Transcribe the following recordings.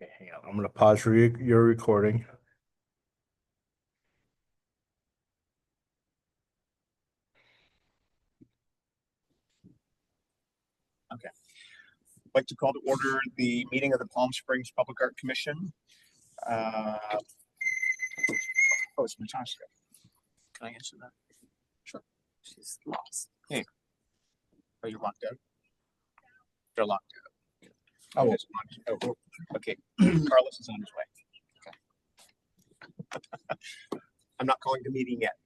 Okay, hang on. I'm going to pause for your recording. Okay. I'd like to call to order the meeting of the Palm Springs Public Art Commission. It's Natasha. Can I answer that? Sure. She's lost. Hey. Are you locked out? They're locked out. Oh, okay. Carlos is on his way. Okay. I'm not calling the meeting yet.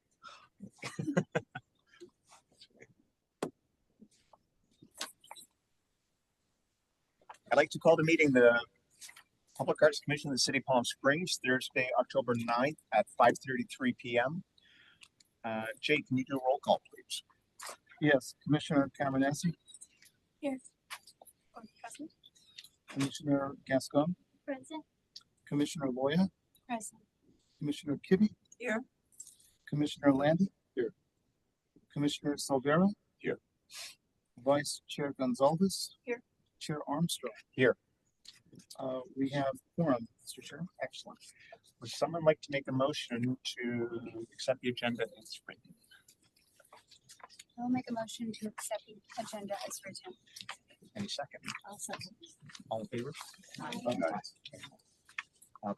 I'd like to call the meeting the Public Arts Commission of the City of Palm Springs, Thursday, October 9th at 5:33 p.m. Jay, can you do a roll call, please? Yes, Commissioner Cameronesi. Here. Present. Commissioner Gascon, Present. Commissioner Loya, Present. Commissioner Kibbe. Here. Commissioner Landy. Here. Commissioner Salguero. Here. Vice Chair Gonzalez. Here. Chair Armstrong. Here. We have quorum, Mr. Chair. Excellent. Would someone like to make a motion to accept the agenda as written? I'll make a motion to accept the agenda as written. Any second? I'll second. All in favor? Aye.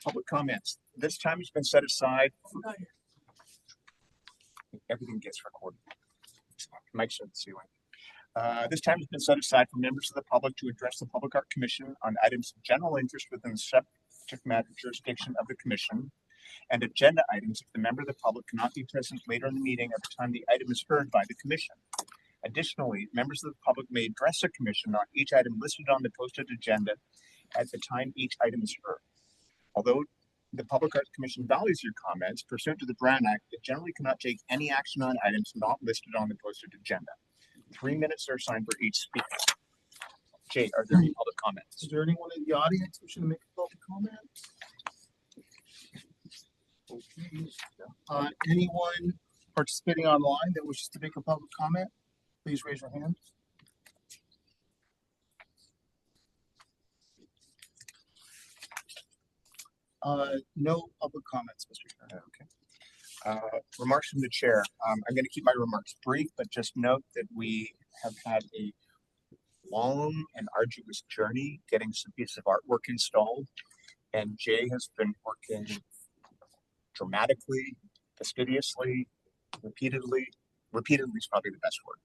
Public comments. This time has been set aside. Everything gets recorded. Mike should see one. This time has been set aside for members of the public to address the Public Art Commission on items of general interest within the subject matter jurisdiction of the Commission, and agenda items if the member of the public cannot be present later in the meeting at the time the item is heard by the Commission. Additionally, members of the public may address the Commission on each item listed on the posted agenda at the time each item is heard. Although the Public Arts Commission values your comments, pursuant to the Brown Act, it generally cannot take any action on items not listed on the posted agenda. 3 minutes are assigned for each speaker. Jay, are there any public comments? Is there anyone in the audience wishing to make a public comment? Okay. Anyone participating online that wishes to make a public comment, please raise your hand. No public comments, Mr. Chair. Okay. Remarks from the chair. I'm going to keep my remarks brief, but just note that we have had a long and arduous journey getting some pieces of artwork installed, and Jay has been working dramatically, fastidiously, repeatedly is probably the best word.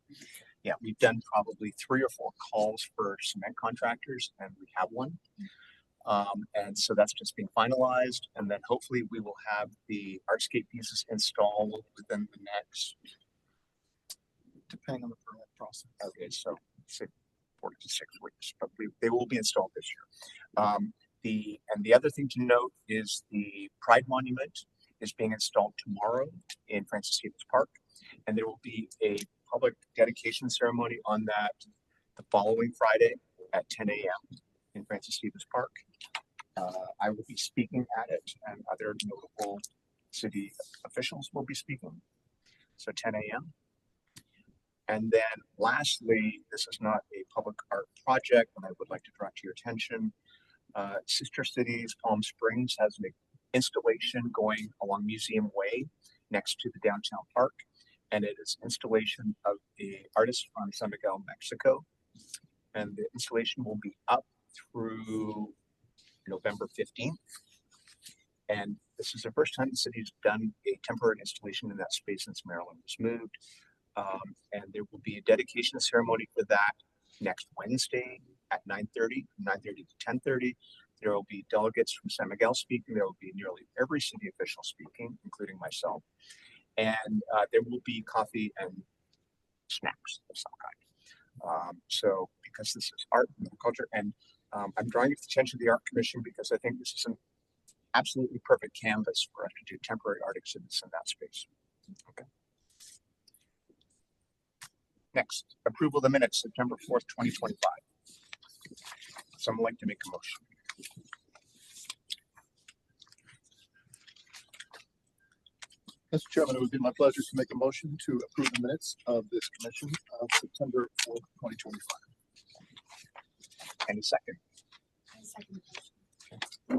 Yeah, we've done probably 3 or 4 calls for cement contractors, and we have one. And so that's just being finalized, and then hopefully we will have the Artscape pieces installed within the next, Depending on the permit process. okay, so say 4 to 6 weeks, but they will be installed this year. The other thing to note is the Pride Monument is being installed tomorrow in Francis Stevens Park, and there will be a public dedication ceremony on that the following Friday at 10 a.m. in Francis Stevens Park. I will be speaking at it, and other notable city officials will be speaking. So 10 a.m. And then lastly, this is not a public art project, but I would like to draw to your attention. Sister Cities Palm Springs has an installation going along Museum Way next to the downtown park, and it is installation of the artist from San Miguel, Mexico. And the installation will be up through November 15th. And this is the first time the city's done a temporary installation in that space since Maryland was moved. And there will be a dedication ceremony for that next Wednesday at 9:30 to 10:30. There will be delegates from San Miguel speaking. There will be nearly every city official speaking, including myself. And there will be coffee and snacks of some kind. So because this is art and culture, and I'm drawing your attention to the Art Commission because I think this is an absolutely perfect canvas for us to do temporary art exhibits in that space. Okay. Next, approval of the minutes, September 4th, 2025. Someone like to make a motion? Mr. Chairman, it would be my pleasure to make a motion to approve the minutes of this commission of September 4th, 2025. Any second? I second.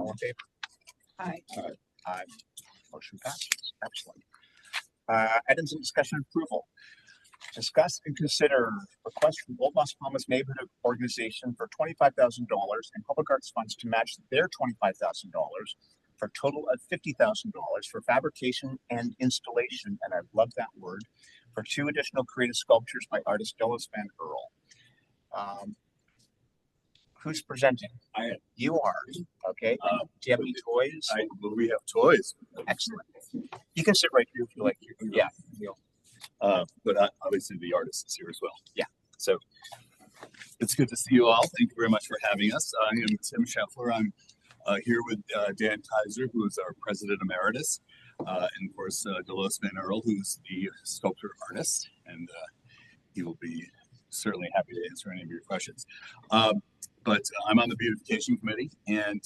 All in favor? Aye. Aye. Motion passes. Excellent. Items in discussion and approval. Discuss and consider request from Old Las Palmas Neighborhood Organization for $25,000 in public arts funds to match their $25,000 for a total of $50,000 for fabrication and installation, and I love that word, for 2 additional creative sculptures by artist Dulles Van Earl. Who's presenting? I am. You are. Okay. Do you have any toys? Well, we have toys. Excellent. You can sit right here if you like. Yeah. But obviously the artist is here as well. Yeah. So it's good to see you all. Thank you very much for having us. I am Tim Scheffler. I'm here with Dan Kaiser, who is our president emeritus, and of course Dulles Van Earl, who's the sculptor artist, and he will be certainly happy to answer any of your questions. But I'm on the beautification committee, and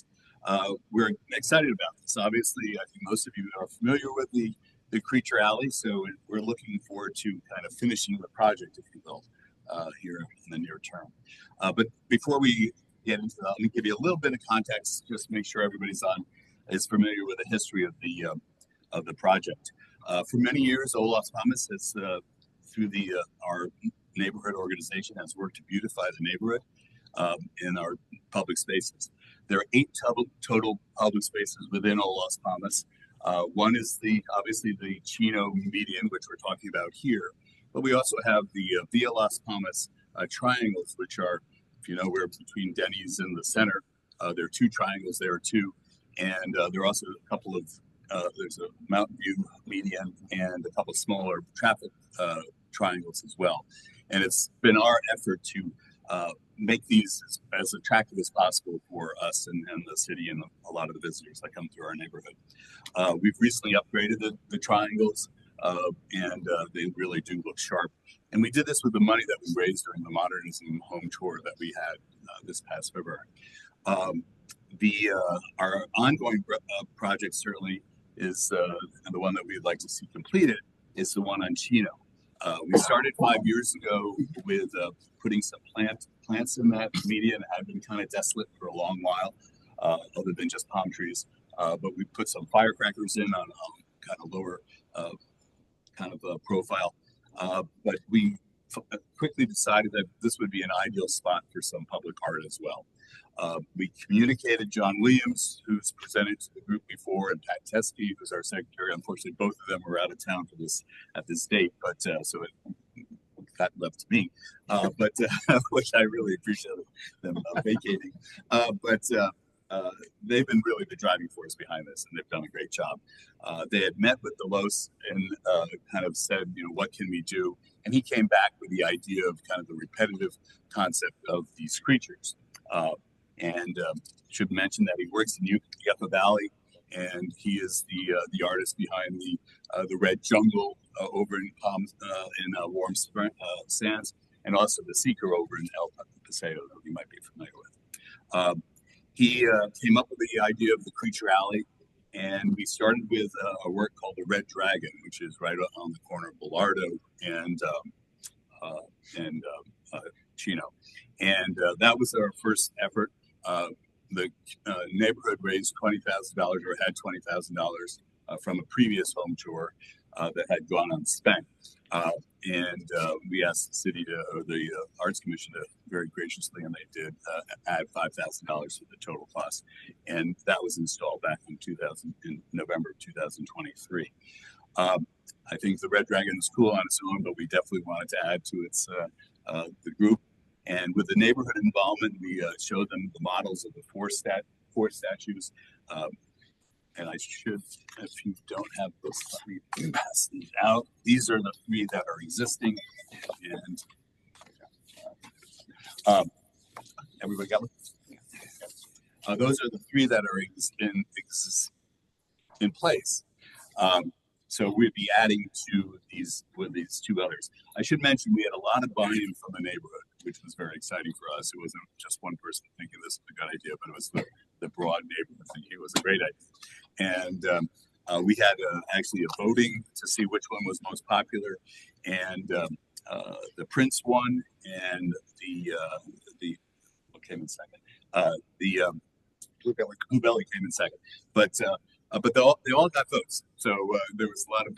we're excited about this. Obviously, I think most of you are familiar with the Creature Alley, so we're looking forward to kind of finishing the project, if you will, here in the near term. But before we get into that, let me give you a little bit of context, just to make sure everybody's is familiar with the history of the project. For many years, Old Las Palmas has, through our neighborhood organization, has worked to beautify the neighborhood in our public spaces. There are 8 total public spaces within Old Las Palmas. One is obviously the Chino median, which we're talking about here, but we also have the Via Las Palmas triangles, which are, if you know, we're between Denny's and the center. There are 2 triangles there too, and there are also a couple of there's a Mountain View median and a couple of smaller traffic triangles as well. And it's been our effort to make these as attractive as possible for us and the city and a lot of the visitors that come through our neighborhood. We've recently upgraded the triangles, and they really do look sharp. And we did this with the money that we raised during the Modernism home tour that we had this past February. Our ongoing project certainly is the one that we'd like to see completed is the one on Chino. We started 5 years ago with putting some plants in that median. It had been kind of desolate for a long while, other than just palm trees. But we put some firecrackers in on kind of lower profile. But we quickly decided that this would be an ideal spot for some public art as well. We communicated John Williams, who's presented to the group before, and Pat Teskey, who's our secretary. Unfortunately, both of them were out of town at this date, but so it got left to me. Which I really appreciate them vacating. They've been really the driving force behind this, and they've done a great job. They had met with Dulles and kind of said, what can we do? And he came back with the idea of kind of the repetitive concept of these creatures. Should mention that he works in Yucca Valley, and he is the artist behind the Red Jungle over in Warm Sands, and also the Seeker over in El Paseo that you might be familiar with. He came up with the idea of the Creature Alley, and we started with a work called the Red Dragon, which is right on the corner of Belardo and Chino. And that was our first effort. The neighborhood raised $20,000 or had $20,000 from a previous home tour that had gone unspent. We asked the city or the Arts Commission to very graciously, and they did, add $5,000 to the total cost. And that was installed back in November of 2023. I think the Red Dragon is cool on its own, but we definitely wanted to add to its the group. And with the neighborhood involvement, we showed them the models of the four statues. And I should, if you don't have this, let me pass these out. These are the 3 that are existing. And everybody got them? Those are the 3 that are in place. So we'd be adding to these 2 others. I should mention we had a lot of buy-in from the neighborhood, which was very exciting for us. It wasn't just one person thinking this was a good idea, but it was the broad neighborhood thinking it was a great idea. And we had actually a voting to see which one was most popular, and the Prince one and the what came in second, the Blue Belly came in second, but they all got votes. So there was a lot of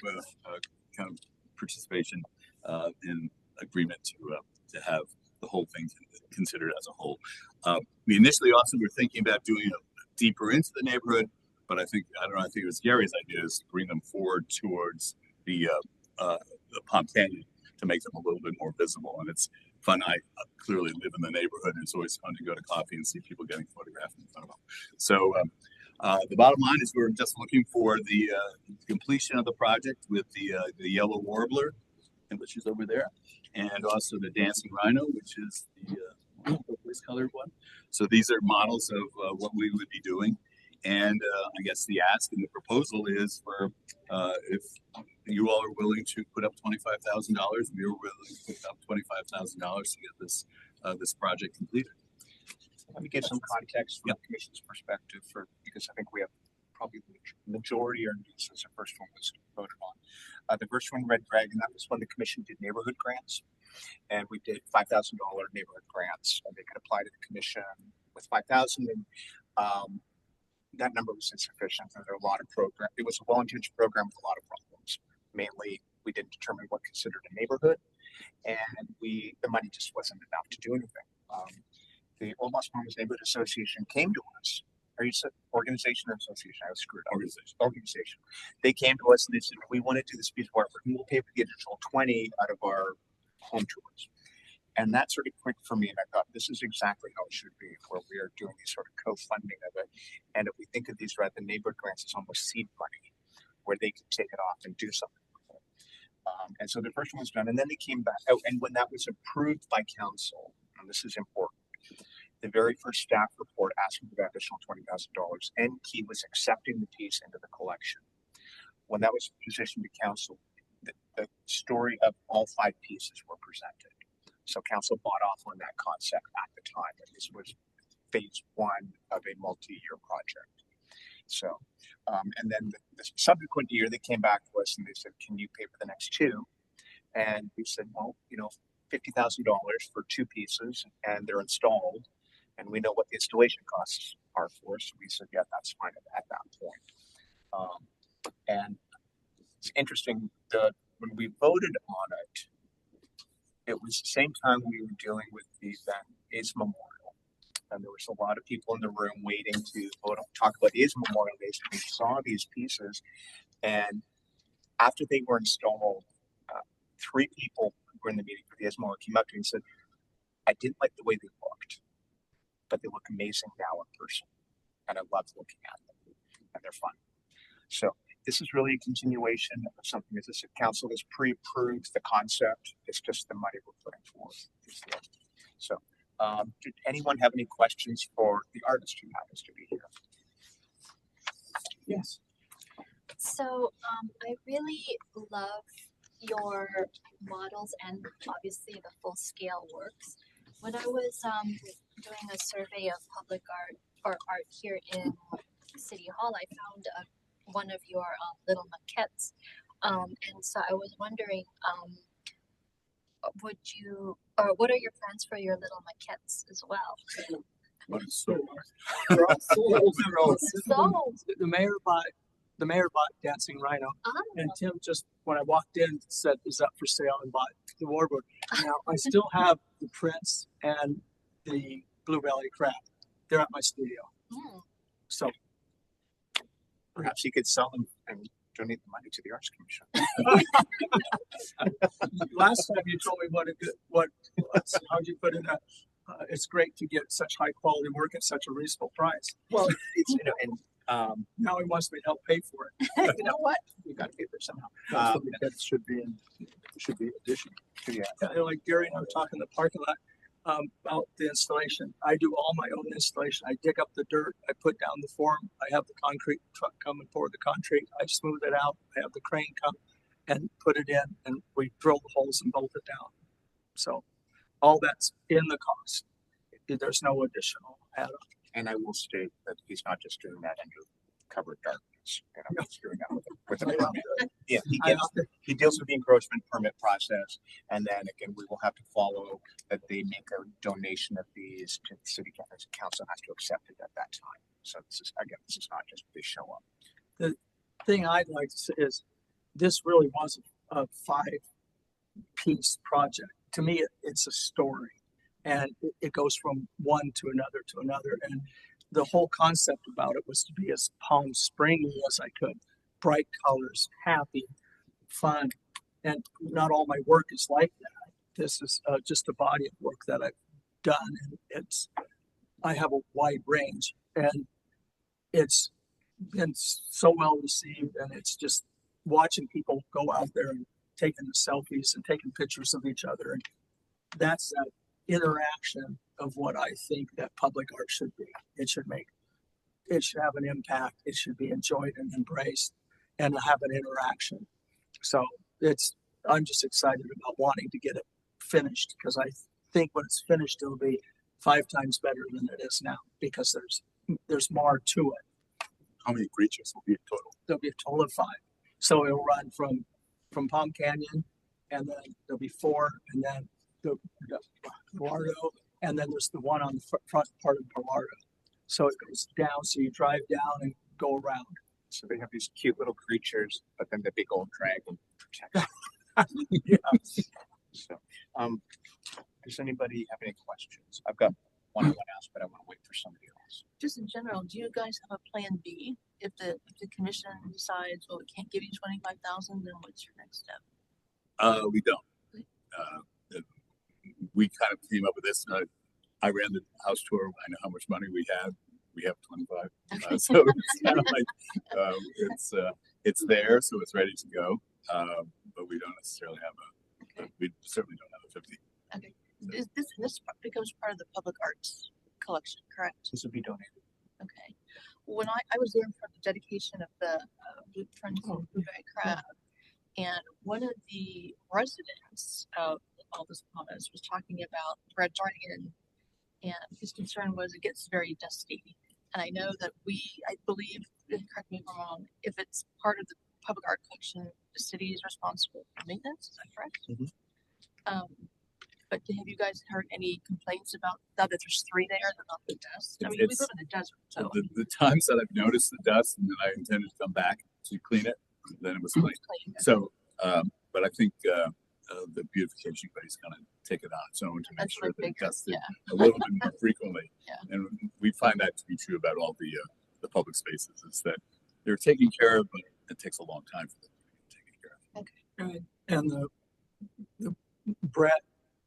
kind of participation in agreement to have the whole thing considered as a whole. We initially also were thinking about doing it deeper into the neighborhood, but I think it was Gary's idea is to bring them forward towards the Palm Canyon to make them a little bit more visible. And it's fun. I clearly live in the neighborhood, and it's always fun to go to coffee and see people getting photographed in front of them. So the bottom line is we're just looking for the completion of the project with the yellow warbler, which is over there, and also the dancing rhino, which is the turquoise colored one. So these are models of what we would be doing. And I guess the ask and the proposal is for if you all are willing to put up $25,000, we are willing to put up $25,000 to get this project completed. Let me give some context from the commission's perspective because I think we have probably the majority or since the first one was voted on. The first one, Red Dragon, that was when the commission did neighborhood grants. And we did $5,000 neighborhood grants, and they could apply to the commission with $5,000. And that number was insufficient. There were a lot of programs. It was a well-intentioned program with a lot of problems. Mainly, we didn't determine what considered a neighborhood, and the money just wasn't enough to do anything. The Old Las Palmas Neighborhood Association came to us. Are you said organization or association? I was screwed up. Organization. They came to us and they said, we want to do this piece of work, and we'll pay for the additional 20 out of our home tours. And that sort of clicked for me, and I thought this is exactly how it should be, where we are doing these sort of co-funding of it. And if we think of these rather than neighborhood grants as almost seed money, where they could take it off and do something with it. And so the first one was done, and then they came back. Oh, and when that was approved by council, and this is important, the very first staff report asking for that additional $20,000, NKey was accepting the piece into the collection. When that was positioned to council, the story of all 5 pieces were presented. So council bought off on that concept at the time, and this was phase 1 of a multi-year project. So, and then the subsequent year, they came back to us and they said, "Can you pay for the next 2?" And we said, "Well, $50,000 for 2 pieces, and they're installed, and we know what the installation costs are for us." So we said, "Yeah, that's fine at that point." And it's interesting that when we voted on it, it was the same time we were dealing with the then Ace Memorial, and there was a lot of people in the room waiting to talk about Ace Memorial Days. We saw these pieces, and after they were installed, 3 people who were in the meeting for the Ace Memorial came up to me and said, "I didn't like the way they looked, but they look amazing now in person, and I love looking at them, and they're fun." So this is really a continuation of something that the council has pre-approved the concept. It's just the money we're putting forth. So, did anyone have any questions for the artist who happens to be here? Yes. So I really love your models and obviously the full scale works. When I was doing a survey of public art or art here in City Hall, I found one of your little maquettes. And so I was wondering, what are your plans for your little maquettes as well? But it's so They're all sold. Sold. The mayor bought Dancing Rhino, and Tim just when I walked in said is that for sale and bought the warbird. Now I still have the prints and the blue belly crab. They're at my studio. So Perhaps you could sell them and donate the money to the Arts Commission. last time you told me how'd you put it? It's great to get such high quality work at such a reasonable price. Well, it's Now he wants me to help pay for it. you know what? We got to pay for it somehow. So the kids should be additional. Yeah. Like Gary and I were talking in the parking lot about the installation. I do all my own installation. I dig up the dirt. I put down the form. I have the concrete truck come and pour the concrete. I smooth it out. I have the crane come and put it in, and we drill the holes and bolt it down. So all that's in the cost. There's no additional add-on. And I will state that he's not just doing that under cover darkness. You know, screwing up with I a love permit. Yeah, I love it. he deals with the encroachment permit process, and then again, we will have to follow that they make a donation of these to the city council has to accept it at that time. So this is not just they show up. Thing I'd like to say is this really was a 5-piece project. To me, it's a story, and it goes from one to another. And the whole concept about it was to be as Palm Springy as I could, bright colors, happy, fun. And not all my work is like that. This is just a body of work that I've done, and I have a wide range, and it's been so well received, and it's just watching people go out there and taking the selfies and taking pictures of each other, and that's that interaction of what I think that public art should be. It should have an impact. It should be enjoyed and embraced, and have an interaction. So I'm just excited about wanting to get it finished, because I think when it's finished, it'll be 5 times better than it is now, because there's more to it. How many creatures will be in total? There'll be a total of 5. So it'll run from Palm Canyon, and then there'll be 4, and then the Gallardo, and then there's the one on the front part of Gallardo. So it goes down, so you drive down and go around. So they have these cute little creatures, but then the big old dragon protects. Yeah. So, does anybody have any questions? I've got one I want to ask, but I want to wait for somebody else. Just in general, do you guys have a plan B? If the commission decides, well, we can't give you 25,000, then what's your next step? We don't. We kind of came up with this. I ran the house tour. I know how much money we have. We have 25. So it's kind of like it's there, so it's ready to go. But we don't necessarily have we certainly don't have a 50. Okay. This becomes part of the public arts collection, correct? This would be donated. Okay. When I was there for the dedication of the Friends of Blueberry Crab, and one of the residents of Aldous Palmas was talking about Red Guardian, and his concern was it gets very dusty. And I know that I believe, correct me if I'm wrong, if it's part of the public art collection, the city is responsible for maintenance. Is that correct? Mhm. But have you guys heard any complaints about that? That there's 3 there that not the dust. I mean, we It's- live in the desert, so The times that I've noticed the dust and then I intended to come back to clean it, then it was clean. clean. So, but I think the beautification committee is going to take it on its own to make That's sure what that I it figured, dusts it yeah. a little bit more frequently. Yeah. And we find that to be true about all the public spaces, is that they're taken care of, but it takes a long time for them to be taken care of. And the Brett,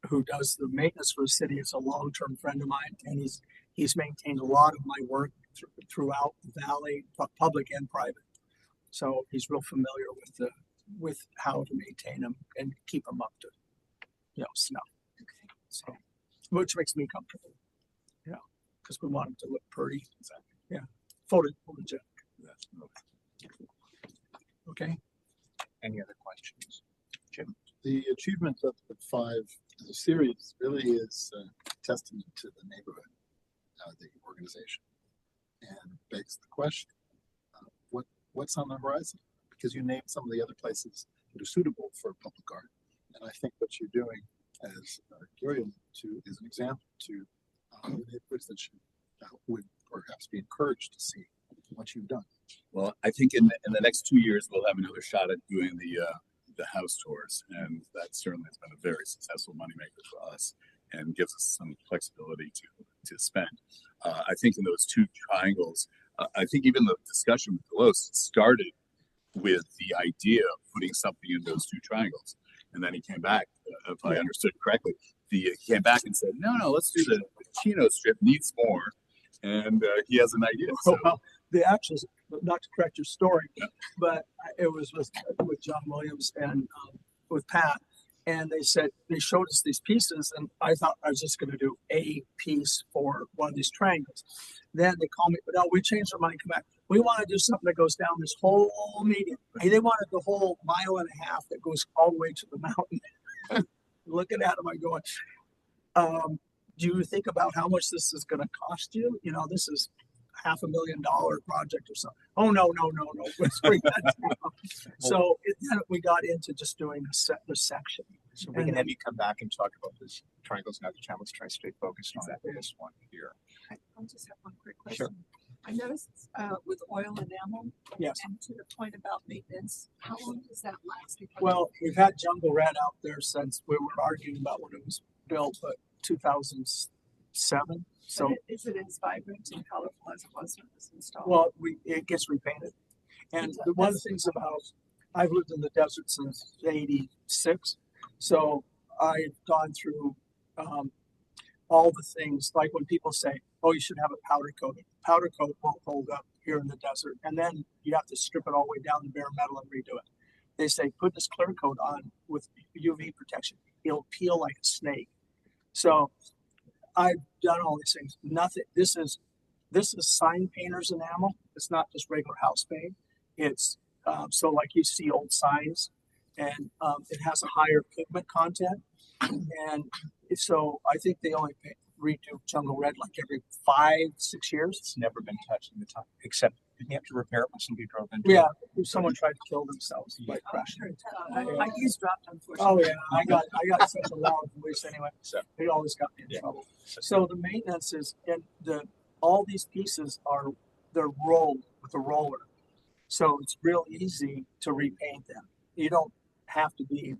who does the maintenance for the city, is a long-term friend of mine, and he's maintained a lot of my work throughout the valley, public and private. So he's real familiar with how to maintain them and keep them up to, snuff. Okay. So, which makes me comfortable. Yeah, because we want them to look pretty. Exactly. Yeah, photogenic. That's Okay. Any other questions? Jim? The achievement of the 5 as a series really is a testament to the neighborhood, the organization, and begs the question: what's on the horizon? Because you named some of the other places that are suitable for public art, and I think what you're doing, as Gary alluded to, is an example to neighborhoods that would perhaps be encouraged to see what you've done. Well, I think in the next 2 years we'll have another shot at doing the house tours, and that certainly has been a very successful moneymaker for us, and gives us some flexibility to spend. I think in those 2 triangles, I think even the discussion with Delos started with the idea of putting something in those 2 triangles, and then he came back, if I understood correctly, he came back and said, no, let's do the Chino strip needs more, and he has an idea. So. Well, the actual, not to correct your story, but it was with John Williams and with Pat, and they showed us these pieces, and I thought I was just going to do a piece for one of these triangles. Then they called me, but no, we changed our mind. Come back. We want to do something that goes down this whole median. Hey, they wanted the whole 1.5 miles that goes all the way to the mountain. Looking at them, I'm going, do you think about how much this is going to cost you? This is $500,000 project or something. Oh, no, let's bring that down. So then we got into just doing the section. So we can have you come back and talk about this triangles and other channels. Let's try to stay focused on this one here. I'll just have one quick question. I noticed with oil enamel, Yes. and to the point about maintenance, how long does that last? before Well, we've had Jungle Red out there since we were arguing about when it was built, but 2007. So, is it as vibrant and colorful as it was when it was installed? well, it gets repainted. And the one of the things about, I've lived in the desert since '86. So I've gone through all the things, like when people say, oh, you should have a powder coat. Powder coat won't hold up here in the desert. And then you have to strip it all the way down to bare metal and redo it. They say, put this clear coat on with UV protection. It'll peel like a snake. So I've done all these things. Nothing. This is sign painter's enamel. It's not just regular house paint. It's so like you see old signs, and it has a higher pigment content. And so I think they only redo Jungle Red like every 5-6 years. It's never been touched in the time, except you have to repair it when somebody drove into Yeah, it. someone tried to kill themselves by crashing. I eavesdropped, unfortunately. Oh yeah, I got such a loud voice anyway. So, It always got me in Yeah. trouble. So the maintenance is, and all these pieces they're rolled with a roller, so it's real easy to repaint them. You don't have to be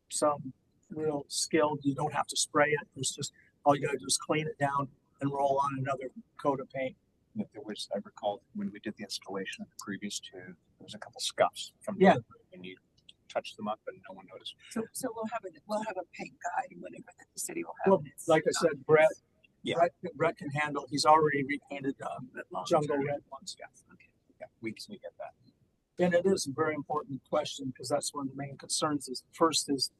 some real skilled. You don't have to spray it. It's just all you gotta do is clean it down and roll on another coat of paint. there was, I recall when we did the installation of the previous two, there was a couple scuffs from Yeah. and you touched them up and no one noticed. So we'll have a paint guide whenever that the city will have. Well, it. It's like I said, Brett. Yeah. Brett can handle. He's already repainted long Jungle term. Red ones. Yeah, we can get that. And it is a very important question because that's one of the main concerns. Is first is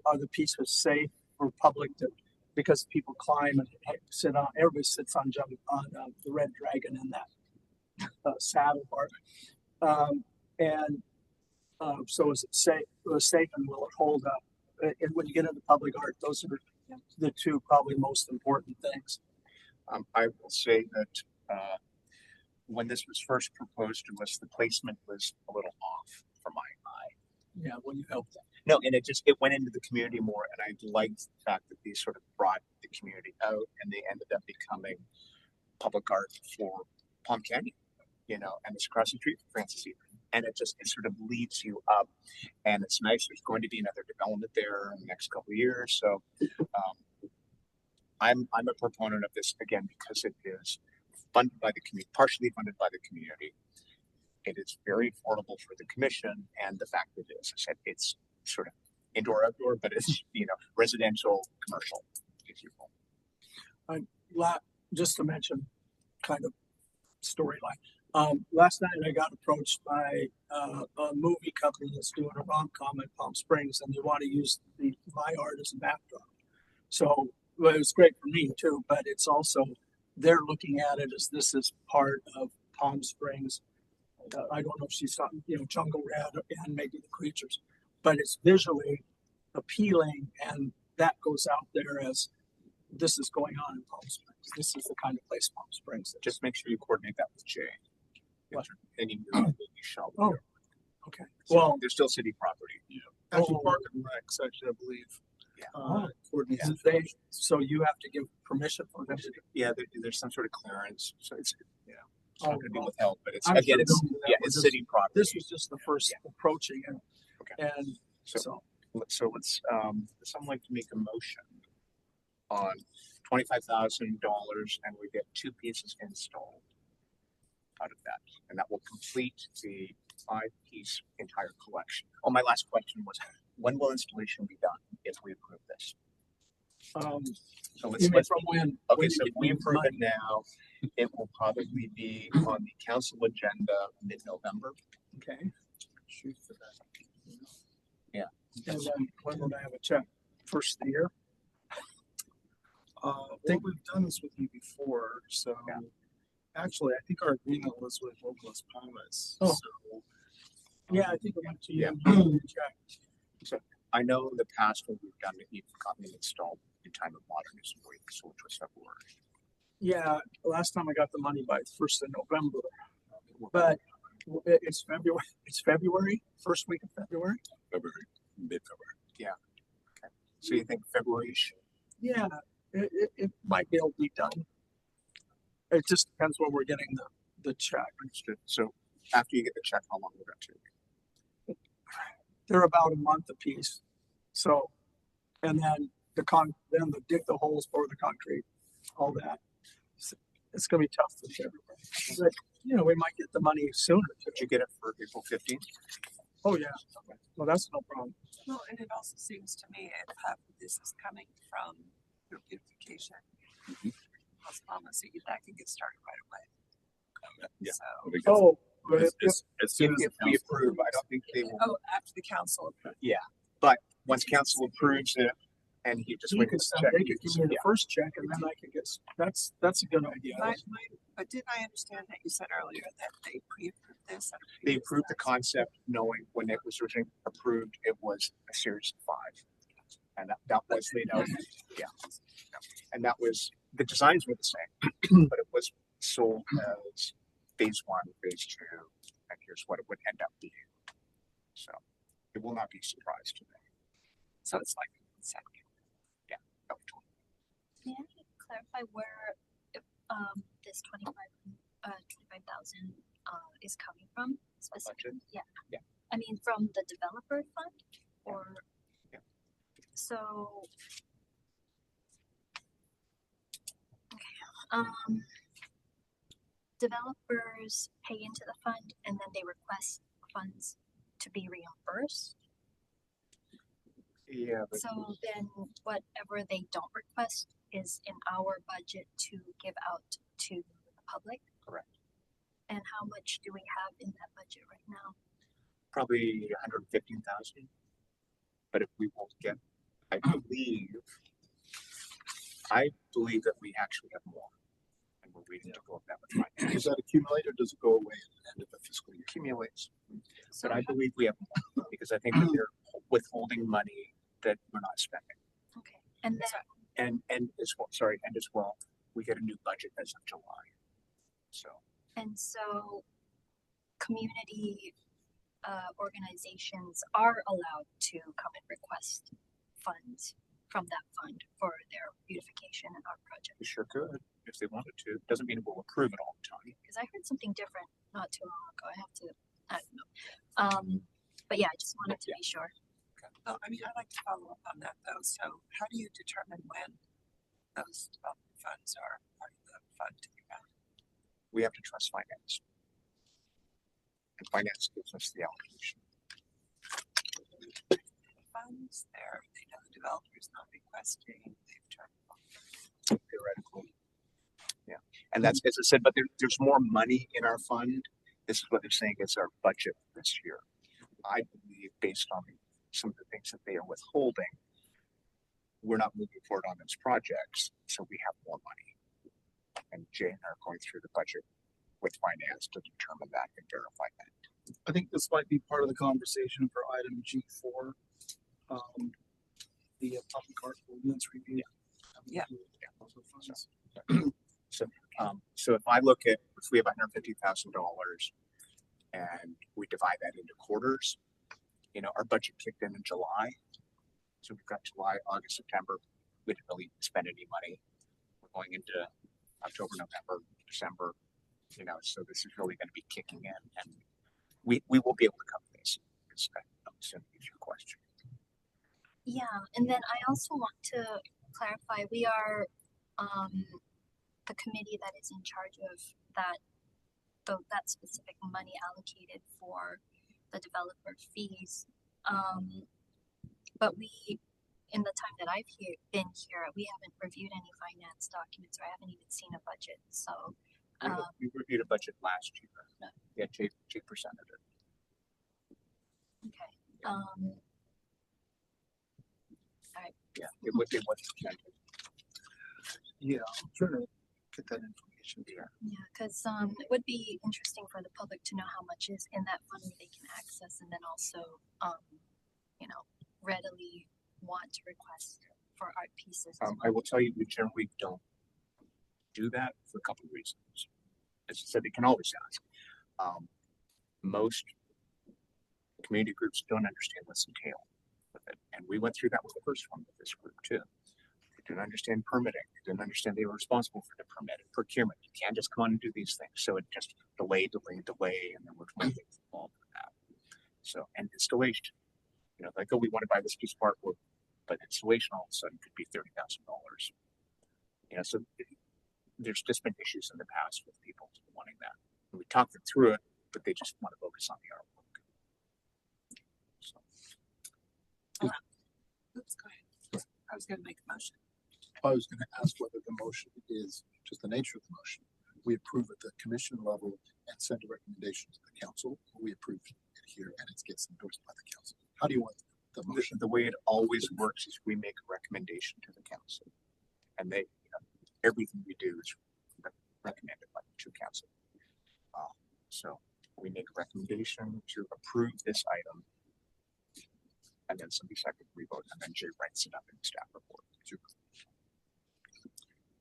are the pieces safe for public to, because people climb and sit on. Everybody sits on the Red Dragon in that saddle part, so is it safe? Safe, and will it hold up? And when you get into public art, those are the two probably most important things. I will say that when this was first proposed to us, the placement was a little off for my eye. Yeah, when you help them. No, and it went into the community more, and I liked the fact that these sort of brought the community out, and they ended up becoming public art for Palm Canyon, and it's across the street from Francis Eaton. And it sort of leads you up, and it's nice. There's going to be another development there in the next couple of years, so I'm a proponent of this again because it is funded by the community, partially funded by the community. It is very affordable for the commission, and the fact that it's sort of indoor outdoor, but it's residential commercial, if you will. Just to mention, kind of storyline. Last night I got approached by a movie company that's doing a rom-com in Palm Springs, and they want to use my art as a backdrop. So it was great for me too, but it's also they're looking at it as this is part of Palm Springs. I don't know if she's talking, Jungle Red and maybe the creatures, but it's visually appealing, and that goes out there as this is going on in Palm Springs. This is the kind of place Palm Springs is. Just make sure you coordinate that with Jay. What? Any movie that you shall. Oh, okay. So Well, they're still city property. Actually, Oh. Park and Rec section, I believe. Oh. Coordinates it. so you have to give permission for them to do. Yeah, there's some sort of clearance, so it's Oh, not going to be withheld, but it's I'm again, sure it's they'll do that. it's We're city property. This was just the first approaching, and Okay. and So- so let's would someone like to make a motion on $25,000, and we get 2 pieces installed out of that, and that will complete the 5-piece entire collection. Oh, my last question was, when will installation be done if we approve this? So you mean let's from when? okay. when So you if we get approve it money? now, it will probably be on the council agenda mid-November. Okay. Shoot for that. And then when would I have a check? First of the year? I think we've done this with you before, so Yeah. actually, I think our agreement was with Las Palmas. Oh. So, Yeah, I think it went to you. Yeah. Check. I know in the past when we've done it, you've gotten it installed in time of modernism week, so which was February. Yeah, last time I got the money by the 1st of November, but it's February, first week of February. February, mid-February. So you think February-ish? Yeah, it might be able to be done. It just depends when we're getting the check. Understood. So after you get the check, how long will that take? They're about a month apiece. So, and then then they dig the holes for the concrete, all that. It's gonna be tough for everybody. But, you know, we might get the money sooner too. Did you get it for April 15th? Oh, yeah. Well, that's no problem. Well, and it also seems to me if half of this is coming from your beautification policy, that can get started right away. Yeah. So, Because Oh, but as soon as If the we council approve, I approves, don't think they will. oh, after the council approves. Once council approves it, and he just you wait could for send, the check. they could give me the first check and then I could get, that's a good idea. But didn't I understand that you said earlier that they pre-approved this? at a They previous approved the time? concept knowing when it was originally approved, it was a series of 5. And that was laid out, yeah. And that was, the designs were the same, but it was sold as phase 1, phase 2, and here's what it would end up being. So it will not be a surprise to me. So it's like second. May I clarify where this 25,000 is coming from specifically? Yeah. Yeah. I mean, from the developer fund or? Yeah. So. Okay. Developers pay into the fund and then they request funds to be reimbursed. Yeah, but So then whatever they don't request is in our budget to give out to the public? Correct. And how much do we have in that budget right now? probably 115,000. But if we won't get, I believe that we actually have more. And we're waiting to go up that with finance. Does that accumulate or does it go away at the end of the fiscal year? Accumulates. But I believe we have more because I think that they're withholding money that we're not spending. Okay, and then, And as well, we get a new budget as of July. so community organizations are allowed to come and request funds from that fund for their beautification and art project. We sure could if they wanted to. Doesn't mean we'll approve it all the time. Because I heard something different not too long ago. I don't know. But yeah, I just wanted to be sure. Well, I mean, I'd like to follow up on that though. So how do you determine when those development funds are part of the fund to be found? We have to trust finance. And finance gives us the allocation. Funds there, they know the developer is not requesting, they've turned. Theoretically. Yeah. And that's, as I said, but there's more money in our fund. This is what they're saying is our budget this year. I believe based on some of the things that they are withholding, we're not moving forward on those projects, so we have more money. And Jay and I are going through the budget with finance to determine that and verify that. I think this might be part of the conversation for item G4. The public art ordinance review. Yeah. Also funds. So if I look at, if we have $150,000 and we divide that into quarters, our budget kicked in July. So we've got July, August, September. We didn't really spend any money. We're going into October, November, December, so this is really going to be kicking in and we will be able to cover this. I'm assuming is your question. Yeah, and then I also want to clarify, we are the committee that is in charge of that specific money allocated for the developer fees. But in the time that I've been here, we haven't reviewed any finance documents or I haven't even seen a budget. So We reviewed a budget last year. No. Yeah, Jay presented it. okay. Yeah, it was presented. Yeah, I'm trying to get that information here. Yeah, because it would be interesting for the public to know how much is in that fund they can access, and then also, readily want to request for art pieces. As I will tell you, we generally don't do that for a couple of reasons. As I said, they can always ask. Most community groups don't understand what's entailed with it. And we went through that with the first one with this group too. They didn't understand permitting. They didn't understand they were responsible for the permit and procurement. You can't just come on and do these things. So it just delay, and there were more things involved with that. So, and installation, you know, like, oh, we want to buy this piece of artwork, but installation all of a sudden could be $30,000. You know, so there's just been issues in the past with people wanting that. And we talked them through it, but they just want to focus on the artwork. So. Oops, go ahead. I was gonna make a motion. I was gonna ask whether the motion is just the nature of the motion. We approve at the commission level and send a recommendation to the council, or we approve it here and it gets endorsed by the council. How do you want the motion? The way it always works is we make a recommendation to the council, and they, you know, everything we do is recommended by the council. So we make a recommendation to approve this item, and then somebody second we vote, and then Jay writes it up in the staff report.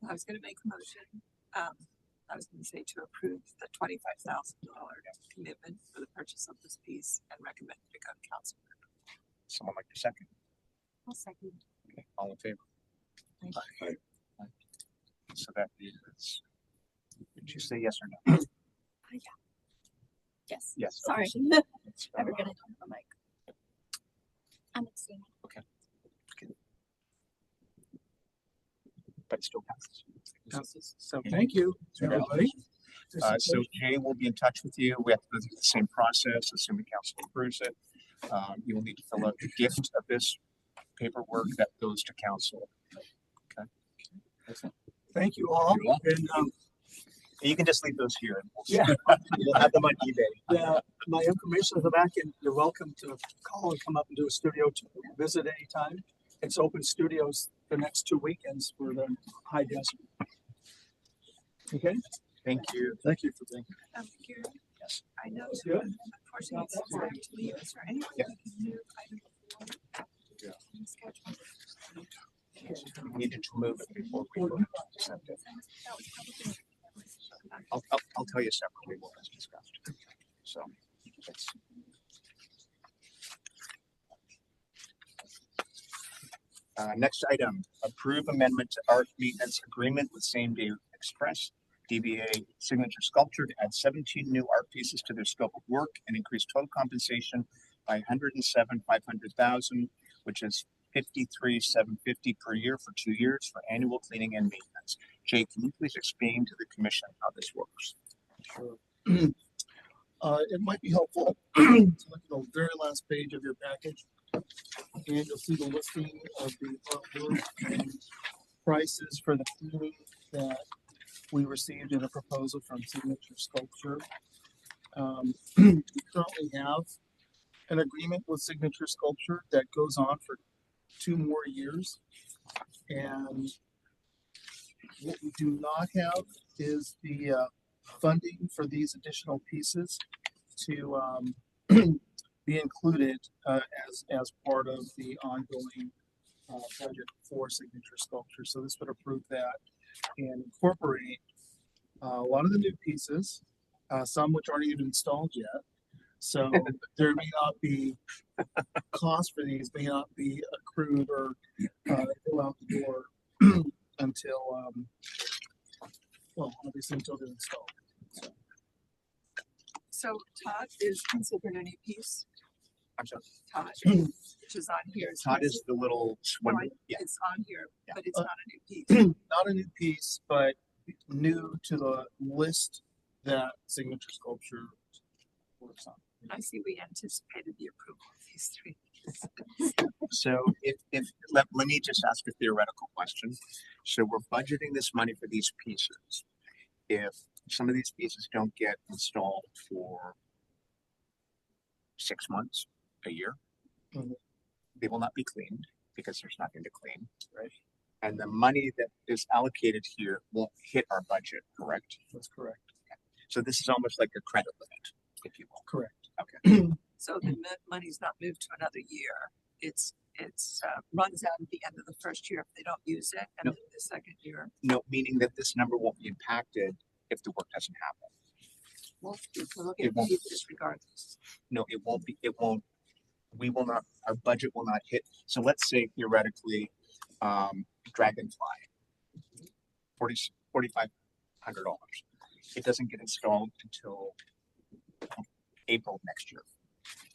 I was gonna make a motion. I was gonna say to approve the $25,000 commitment for the purchase of this piece and recommend it go to council. Someone like to second? I'll second. Okay, all in favor? Aye. So that is, did you say yes or no? Yes. Yes. Sorry. It's, I forgot to turn on the mic. I'm abstaining. but it still passes. So thank you, everybody. So Jay will be in touch with you. We have to go through the same process, assuming council approves it. You will need to fill out the gift of this paperwork that goes to council. Okay. Excellent. Thank you all. And, You can just leave those here. And Yeah. We'll have them on eBay. my information is back, and you're welcome to call and come up and do a studio to visit anytime. It's open studios the next 2 weekends for the high desert. Okay. Thank you. Thank you for being here. Gary, Yes. I know, Yeah. unfortunately, it's time to leave. Is there any way Yeah. we can move item 4? Yeah. in the schedule? We needed to move it before we vote. Accept it. That was probably- I'll tell you separately what was discussed. So it's. Next item, approve amendment to art maintenance agreement with Same Day Express, DBA Signature Sculpture to add 17 new art pieces to their scope of work and increase total compensation by $107,500, which is $53,750 per year for 2 years for annual cleaning and maintenance. Jay, can you please explain to the commission how this works? Sure. It might be helpful to look at the very last page of your package. And you'll see the listing of the artwork and prices for the cleaning that we received in a proposal from Signature Sculpture. We currently have an agreement with Signature Sculpture that goes on for 2 more years. And what we do not have is the funding for these additional pieces to be included as part of the ongoing budget for Signature Sculpture. So this would approve that and incorporate a lot of the new pieces, some which aren't even installed yet. So there may not be cost for these, may not be accrued or go out the door until, well, obviously until they're installed. So Todd is considered a new piece. I'm sorry. Todd, which is on here. Todd is the little swim. Right, Yeah. it's on here, Yeah. but it's not a new piece. Not a new piece, but new to the list that Signature Sculpture works on. I see we anticipated the approval of these 3. So if let me just ask a theoretical question. So we're budgeting this money for these pieces. If some of these pieces don't get installed for 6 months, a year, Mhm. they will not be cleaned because there's nothing to clean, right? And the money that is allocated here won't hit our budget, correct? That's correct. So this is almost like a credit limit, if you will. Correct. Okay. So the money's not moved to another year. It's runs out at the end of the first year if they don't use it, and No. then the second year. No, meaning that this number won't be impacted if the work doesn't happen. Well, we'll It get won't. paid disregardless. No, it won't be, it won't, we will not, our budget will not hit. So let's say theoretically, Dragonfly, $4,500. It doesn't get installed until April next year.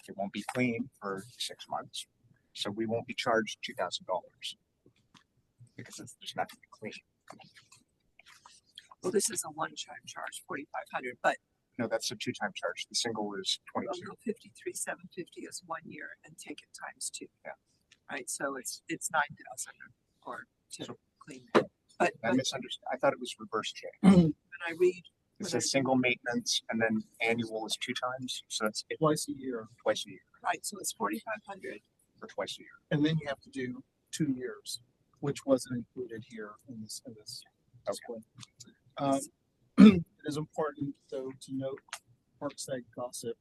It won't be clean for 6 months. So we won't be charged $2,000 because there's nothing to clean. Well, this is a one-time charge, 4,500, but No, that's a 2-time charge. The single is 22. 53,750 is 1 year, and take it times 2. Yeah. Right, so it's 9,000 or to So- clean it. But I when misunderstood. I thought it was reverse, Jay. I read, It when I says single maintenance and then annual is 2 times. So that's it, Twice a year, twice a year right, so it's 4,500. or twice a year. and then you have to do 2 years, which wasn't included here in this display. It is important though to note Parkside gossip,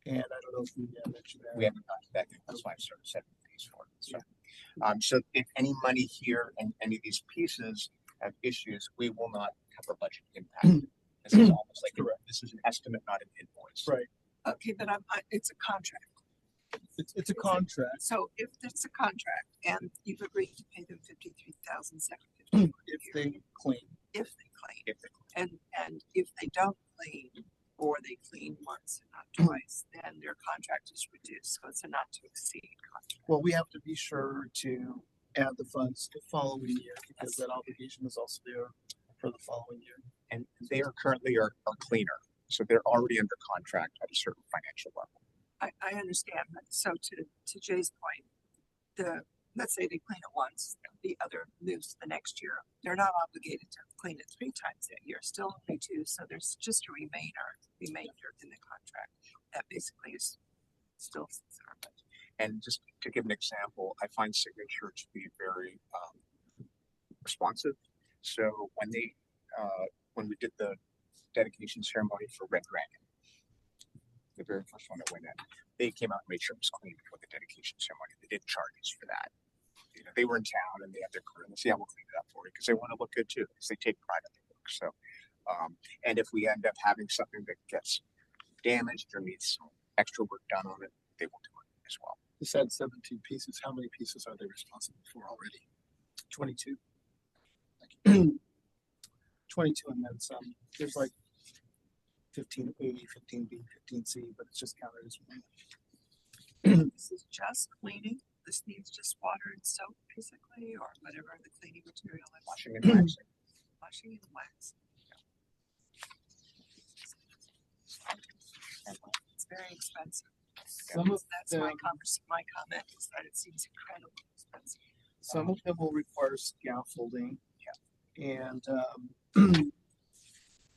and I don't know if we mentioned that. We haven't got to that yet. That's why I started setting these for it. So if any money here and any of these pieces have issues, we will not have a budget impact. This is almost like this is an estimate, not an invoice. Right. Okay, but it's a contract. It's a contract. So if it's a contract and you've agreed to pay them 53,750 If they clean. if they clean, If they- and if they don't clean or they clean once and not twice, then their contract is reduced. So it's a not to exceed contract. Well, we have to be sure to add the funds the following year because that obligation is also there for the following year. And they are currently our cleaner. So they're already under contract at a certain financial level. I understand, but so to Jay's point, let's say they clean it once, the other moves to the next year. They're not obligated to clean it 3 times that year, still only 2. So there's just a remainder in the contract that basically is still sits in our budget. And just to give an example, I find Signature to be very responsive. So when we did the dedication ceremony for Red Dragon, the very first one that went in, they came out and made sure it was clean before the dedication ceremony. They didn't charge us for that. You know, they were in town and they had their crew and they said, yeah, we'll clean it up for you because they want to look good too, because they take pride in their work. So, and if we end up having something that gets damaged or needs some extra work done on it, they will do it as well. This had 17 pieces. How many pieces are they responsible for already? 22. 22 and then some. There's like 15A, 15B, 15C, but it's just counted as one. This is just cleaning. This needs just water and soap, basically, or whatever the cleaning material is. Washing and waxing. Washing and wax. It's very expensive. Some of That's them, my comment is that it seems incredibly expensive. some of them will require scaffolding. And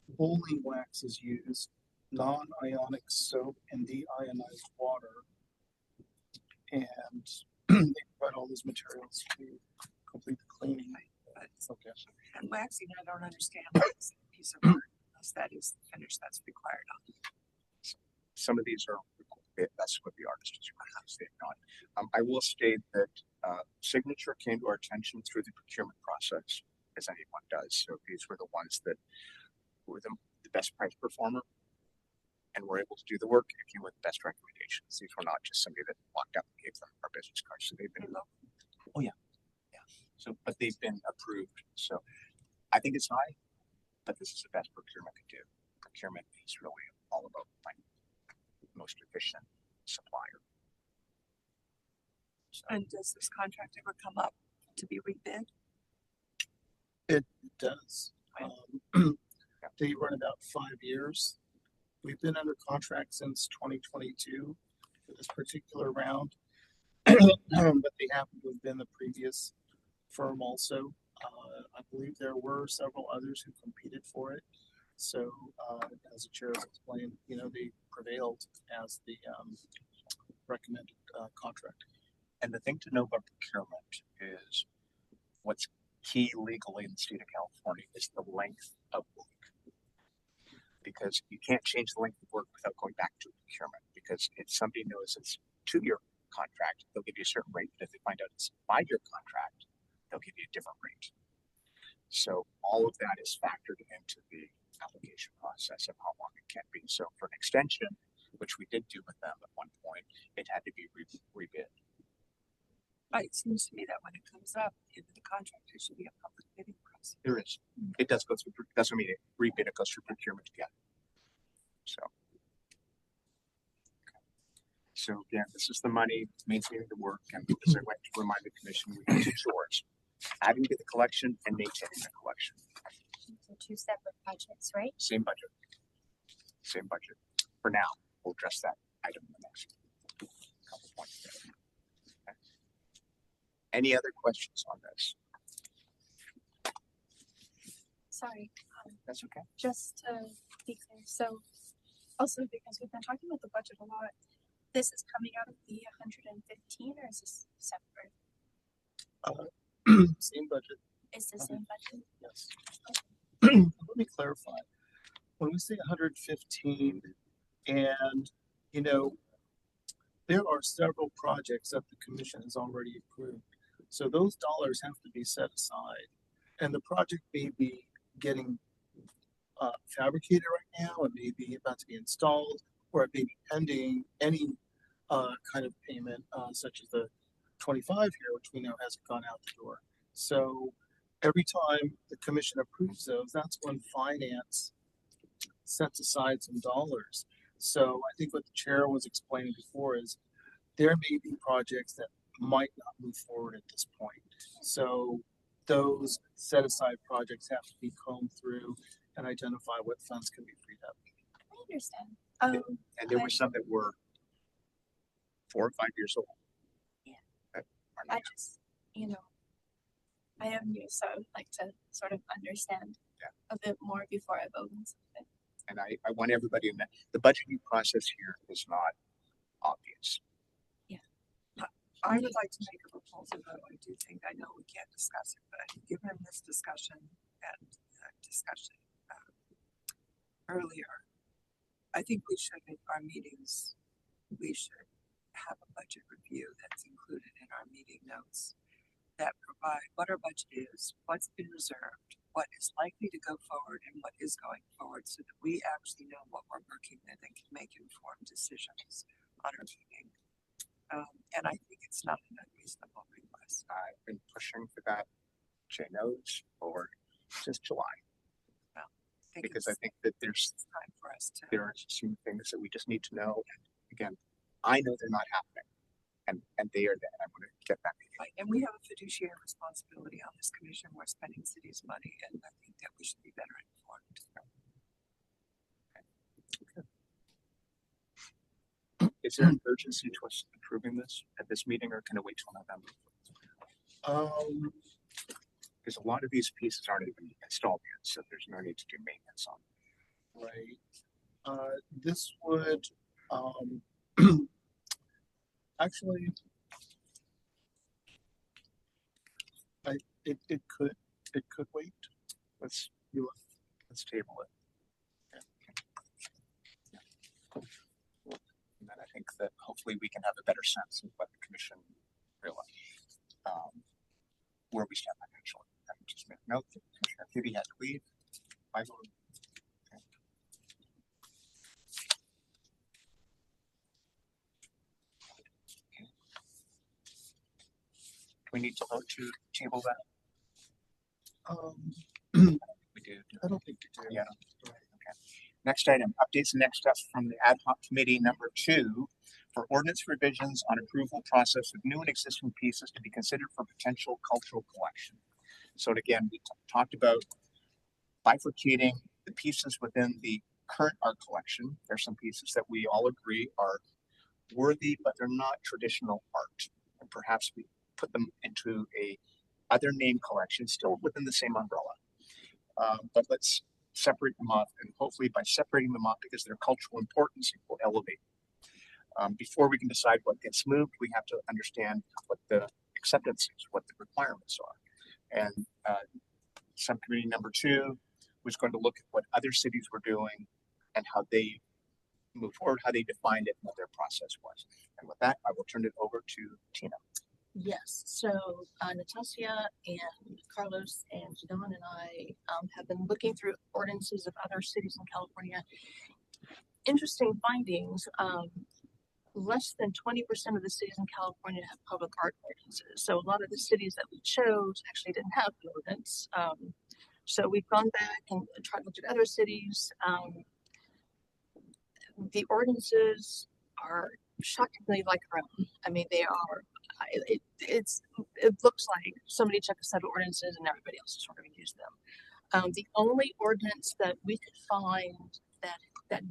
bowling wax is used, non-ionic soap and deionized water. And they provide all those materials to complete the cleaning. But Okay. and waxing, I don't understand why it's a piece of art unless that is the finish that's required on it. Some of these are, that's what the artist is required. They've not. I will state that Signature came to our attention through the procurement process, as anyone does. So these were the ones that were the best price performer and were able to do the work and came with the best recommendations. These were not just somebody that walked up and gave them our business cards. So they've been, oh yeah. So, but they've been approved. So I think it's high, but this is the best procurement could do. Procurement is really all about finding the most efficient supplier. So, And does this contract ever come up to be rebid? It does. They run about 5 years. We've been under contract since 2022 for this particular round, but they happen to have been the previous firm also. I believe there were several others who competed for it. So, as the chair has explained, they prevailed as the recommended contract. and the thing to know about procurement is what's key legally in the state of California is the length of work. Because you can't change the length of work without going back to procurement. Because if somebody knows it's 2 year contract, they'll give you a certain rate, but if they find out it's a 5-year contract, they'll give you a different rate. So all of that is factored into the application process of how long it can be. So for an extension, which we did do with them at one point, it had to be rebid. It seems to me that when it comes up in the contract, there should be a public bidding process. There is. It does go through, doesn't mean it rebid, it goes through procurement again. So. So again, this is the money, maintaining the work, and as I went to remind the commission, we have two chores. Adding to the collection and maintaining the collection. So two separate projects, right? Same budget. Same budget. For now, we'll address that item in the next couple points. Okay. Any other questions on this? Sorry, That's okay. just to be clear, so also because we've been talking about the budget a lot, this is coming out of the 115 or is this separate? Same budget, Is the same budget? yes. Let me clarify. When we say 115, and, you know, there are several projects that the commission has already approved. So those dollars have to be set aside. And the project may be getting fabricated right now, it may be about to be installed, or it may be pending any kind of payment, such as the 25 here, which we know hasn't gone out the door. So every time the commission approves those, that's when finance sets aside some dollars. So I think what the chair was explaining before is there may be projects that might not move forward at this point. So those set aside projects have to be combed through and identify what funds can be freed up. I understand. And there were some that were 4 or 5 years old. Yeah. That are I not. just, you know, I am new, so I would like to sort of understand a bit more before I vote on something. And I want everybody in that, the budgeting process here is not obvious. I would like to make a proposal, though. I do think, I know we can't discuss it, but given this discussion and discussion earlier, I think we should, in our meetings, we should have a budget review that's included in our meeting notes that provide what our budget is, what's been reserved, what is likely to go forward, and what is going forward, so that we actually know what we're working with and can make informed decisions on our meeting. And I think it's not an unreasonable request. I've been pushing for that, Jay knows, or since July, because I think that there's time for us to. there are some things that we just need to know. And again, I know they're not happening, and they are there. I want to get back. Right, and we have a fiduciary responsibility on this commission. We're spending city's money, and I think that we should be better informed. Is there an urgency to us approving this at this meeting, or can it wait till November? Because a lot of these pieces aren't even installed yet, so there's no need to do maintenance on them. Right. This would, actually, it could wait. Let's table it. And then I think that hopefully we can have a better sense of what the commission realized, where we stand financially. I can just make note that Commissioner Kibbe had to leave. I vote. Okay. Do we need to vote to table that? We do. I don't think you do. Yeah. Okay. Next item, updates and next steps from the ad hoc committee number 2 for ordinance revisions on approval process of new and existing pieces to be considered for potential cultural collection. So again, we talked about bifurcating the pieces within the current art collection. There's some pieces that we all agree are worthy, but they're not traditional art. And perhaps we put them into a other name collection, still within the same umbrella. But let's separate them off, and hopefully by separating them off, because their cultural importance, it will elevate. Before we can decide what gets moved, we have to understand what the acceptance is, what the requirements are. And subcommittee number 2 was going to look at what other cities were doing and how they move forward, how they defined it, and what their process was. And with that, I will turn it over to Tina. Yes, so Natasha and Carlos and Don and I have been looking through ordinances of other cities in California. Interesting findings. Less than 20% of the cities in California have public art ordinances. So a lot of the cities that we chose actually didn't have an ordinance. So we've gone back and tried to look at other cities. The ordinances are shockingly like our own. I mean, they are. It looks like somebody took a set of ordinances and everybody else sort of used them. The only ordinance that we could find that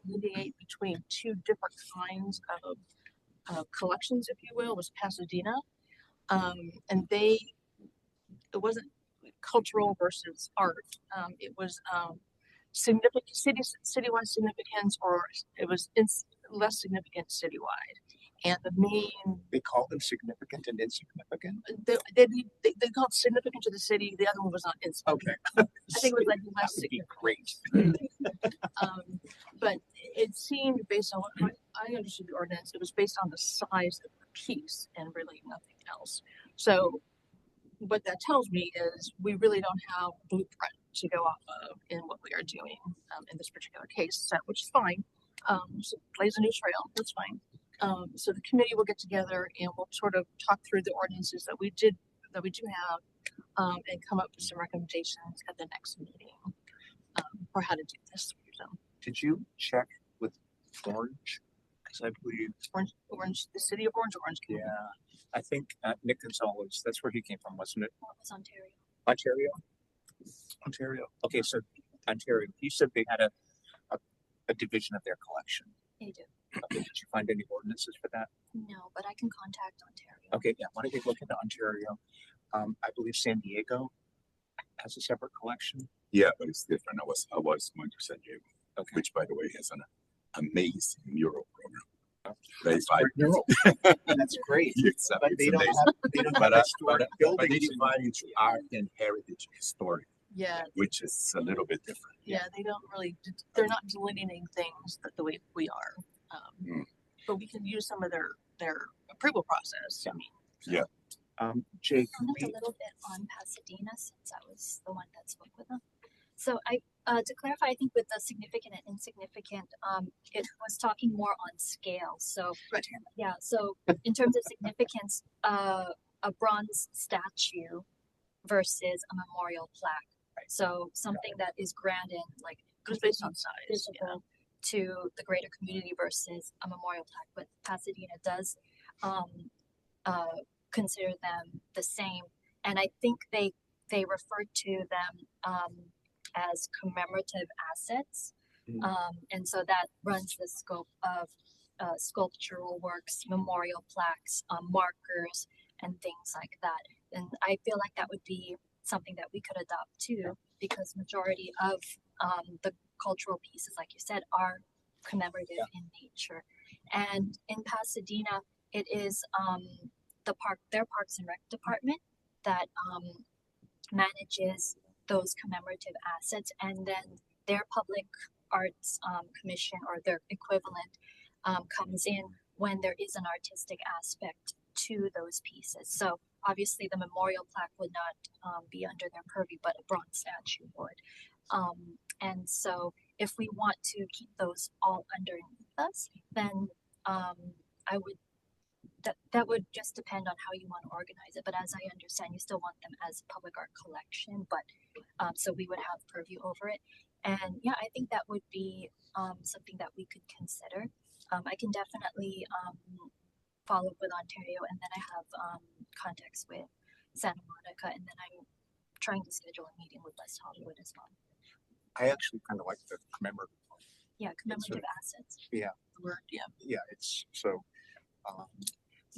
delineate between two different kinds of collections, if you will, was Pasadena, and it wasn't cultural versus art. It was significant citywide significance, or it was less significant citywide. And the main They call them significant and insignificant. they called significant to the city. The other one was not insignificant. Okay. I think it was like That less would be significant. great. But it seemed based on what I understood the ordinance, it was based on the size of the piece and really nothing else. So what that tells me is we really don't have a blueprint to go off of in what we are doing in this particular case, which is fine. So blaze a new trail, that's fine. So the committee will get together and we'll sort of talk through the ordinances that we do have, and come up with some recommendations at the next meeting for how to do this. So Did you check with Orange? Because I believe, Orange, the city of Orange, County. yeah, I think Nick Gonzalez, that's where he came from, wasn't it? That was Ontario. Ontario? Ontario. Okay, so Ontario, you said they had a division of their collection. They do. Okay, did you find any ordinances for that? No, but I can contact Ontario. Okay, yeah, why don't you look into Ontario? I believe San Diego has a separate collection. Yeah, but it's different. I was going to San Diego, Okay. which by the way has an amazing mural program. Oh, Very that's vibrant. great. That's great. It's, But it's they don't amazing. have, they don't have But they historic buildings. divide into art and heritage and historic, Yeah, which is a little bit different. yeah, they don't really, they're not delineating things the way we are. But we can use some of their approval process. I mean, Yeah. Jay, I can looked a we, little bit on Pasadena since I was the one that spoke with them. So to clarify, I think with the significant and insignificant, it was talking more on scale. So yeah, so in terms of significance, a bronze statue versus a memorial plaque. So something that is grand and like it's based on size. visible to the greater community versus a memorial plaque. But Pasadena does consider them the same, and I think they refer to them as commemorative assets, and so that runs the scope of sculptural works, memorial plaques, markers, and things like that. And I feel like that would be something that we could adopt too, because majority of the cultural pieces, like you said, are commemorative in nature. And in Pasadena, it is their Parks and Rec department that manages those commemorative assets, and then their public arts commission or their equivalent comes in when there is an artistic aspect to those pieces. So obviously the memorial plaque would not be under their purview, but a bronze statue would. And so if we want to keep those all underneath us, then that would just depend on how you want to organize it. But as I understand, you still want them as public art collection, but so we would have purview over it. And yeah, I think that would be something that we could consider. I can definitely follow up with Ontario, and then I have contacts with Santa Monica, and then I'm trying to schedule a meeting with West Hollywood as well. I actually kind of like the commemorative. Yeah, commemorative assets. Yeah, The word, yeah. yeah, it's so.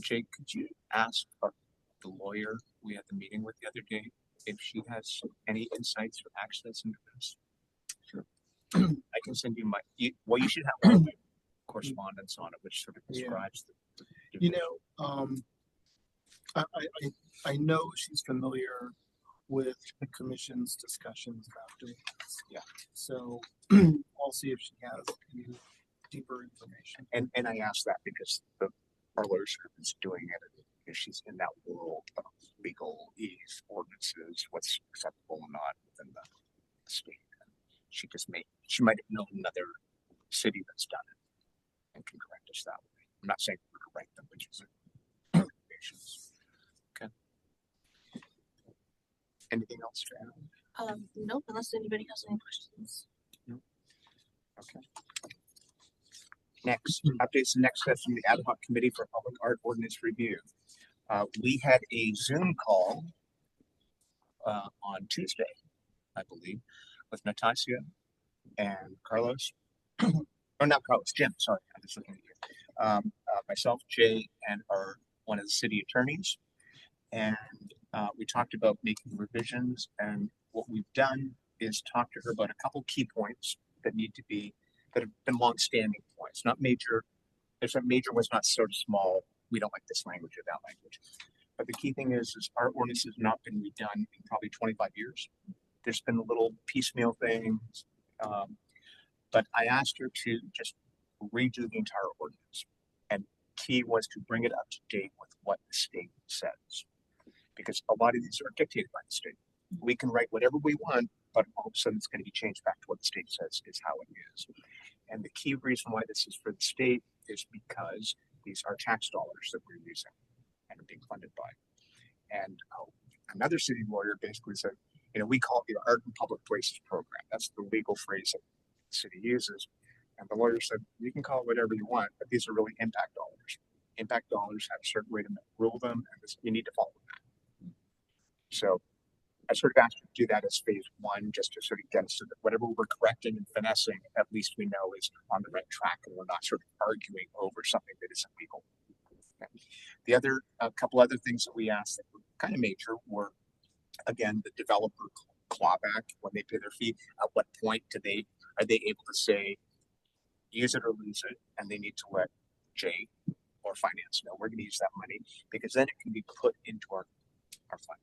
Jake, could you ask the lawyer we had the meeting with the other day if she has any insights or access into this? Sure. I can send you you should have all the correspondence on it, which sort of describes the You know, I know she's familiar with the commission's discussions about doing this. Yeah. So I'll see if she has any deeper information. And I asked that because our lawyers group is doing it. Because she's in that world of legalese, ordinances, what's acceptable and not within the state. She might have known another city that's done it and can correct us that way. I'm not saying we're going to write them, but just recommendations. Okay. Anything else to add? Nope, unless anybody has any questions. Okay. Next, updates and next steps from the Ad Hoc Committee for Public Art Ordinance Review. We had a Zoom call on Tuesday, I believe, with Natasha and Carlos. Or not Carlos, Jim, sorry, I'm just looking at you. Myself, Jay, and one of the city attorneys. And we talked about making revisions, and what we've done is talk to her about a couple key points that have been long-standing points, not major. There's some major ones, not sort of small. We don't like this language or that language. But the key thing is our ordinance has not been redone in probably 25 years. There's been little piecemeal things. But I asked her to just redo the entire ordinance. And key was to bring it up to date with what the state says. Because a lot of these are dictated by the state. We can write whatever we want, but all of a sudden it's going to be changed back to what the state says is how it is. And the key reason why this is for the state is because these are tax dollars that we're using and are being funded by. And another city lawyer basically said, we call it the Art and Public Places Program. That's the legal phrase that the city uses. And the lawyer said, you can call it whatever you want, but these are really impact dollars. Impact dollars have a certain way to rule them, and you need to follow that. So I sort of asked her to do that as phase one, just to sort of get us to whatever we're correcting and finessing, at least we know is on the right track and we're not sort of arguing over something that isn't legal. Okay. The other, a couple other things that we asked that were kind of major were, again, the developer clawback when they pay their fee. At what point are they able to say, use it or lose it, and they need to let Jay or finance know we're going to use that money, because then it can be put into our fund.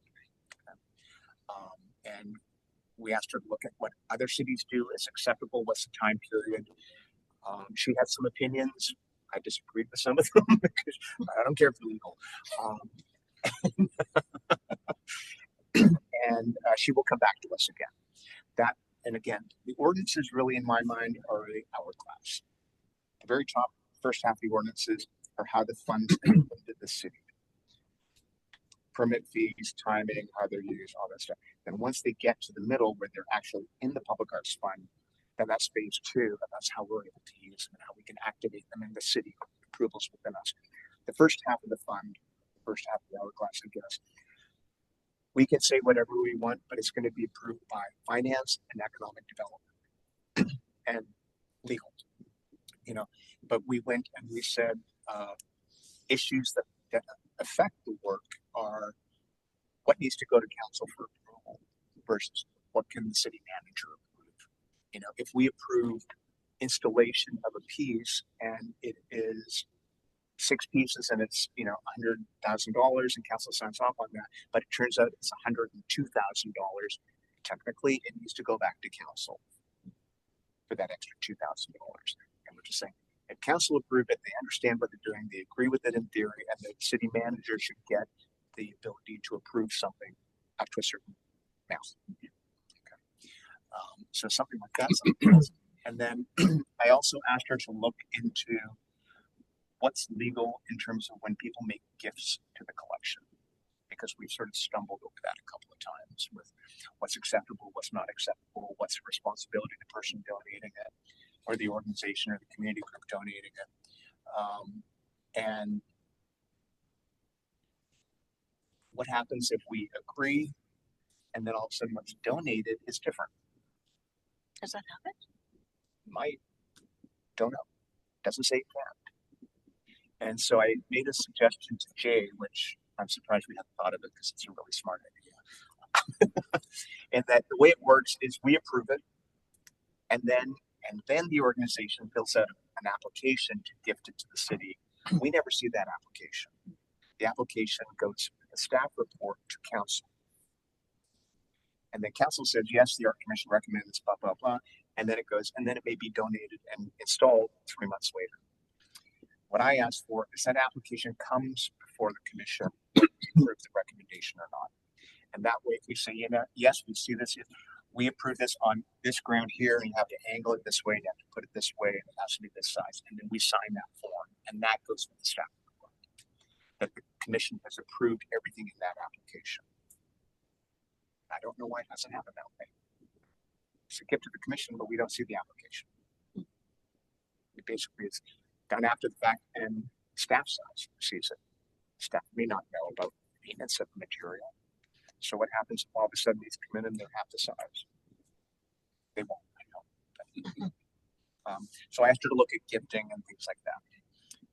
And we asked her to look at what other cities do as acceptable, what's the time period. She had some opinions. I disagreed with some of them because I don't care if they're legal. And she will come back to us again. And again, the ordinances really, in my mind, are the hourglass. The very top, first half of the ordinances are how the funds into the city. Permit fees, timing, how they're used, all that stuff. Then once they get to the middle where they're actually in the public arts fund, then that's phase two, and that's how we're able to use them and how we can activate them in the city approvals within us. The first half of the fund, first half of the hourglass, I guess, we can say whatever we want, but it's going to be approved by finance and economic development and legal, but we went and we said issues that affect the work are what needs to go to council for approval versus what can the city manager approve. If we approved installation of a piece and it is 6 pieces and it's $100,000 and council signs off on that, but it turns out it's $102,000, technically it needs to go back to council for that extra $2,000. And we're just saying, if council approve it, they understand what they're doing, they agree with it in theory, and the city manager should get the ability to approve something up to a certain amount. Okay. So something like that. And then I also asked her to look into what's legal in terms of when people make gifts to the collection, because we've sort of stumbled over that a couple of times with what's acceptable, what's not acceptable, what's the responsibility of the person donating it, or the organization or the community group donating it. And what happens if we agree and then all of a sudden what's donated is different? Does that happen? Might. Don't know. Doesn't say it can't. And so I made a suggestion to Jay, which I'm surprised we haven't thought of it because it's a really smart idea. And that the way it works is we approve it, and then the organization fills out an application to gift it to the city. We never see that application. The application goes with a staff report to council. And then council says, yes, the art commission recommends blah, blah, blah. and then it may be donated and installed 3 months later. What I asked for is that application comes before the commission approves the recommendation or not. And that way, if we say, yes, we see this, we approve this on this ground here, and you have to angle it this way, and you have to put it this way, and it has to be this size, and then we sign that form, and that goes with the staff report. That the commission has approved everything in that application. I don't know why it hasn't happened that way. It's a gift to the commission, but we don't see the application. It basically is done after the fact, and staff sees it. Staff may not know about maintenance of the material. So what happens if all of a sudden these come in and they're half the size? They won't, I know. So I asked her to look at gifting and things like that.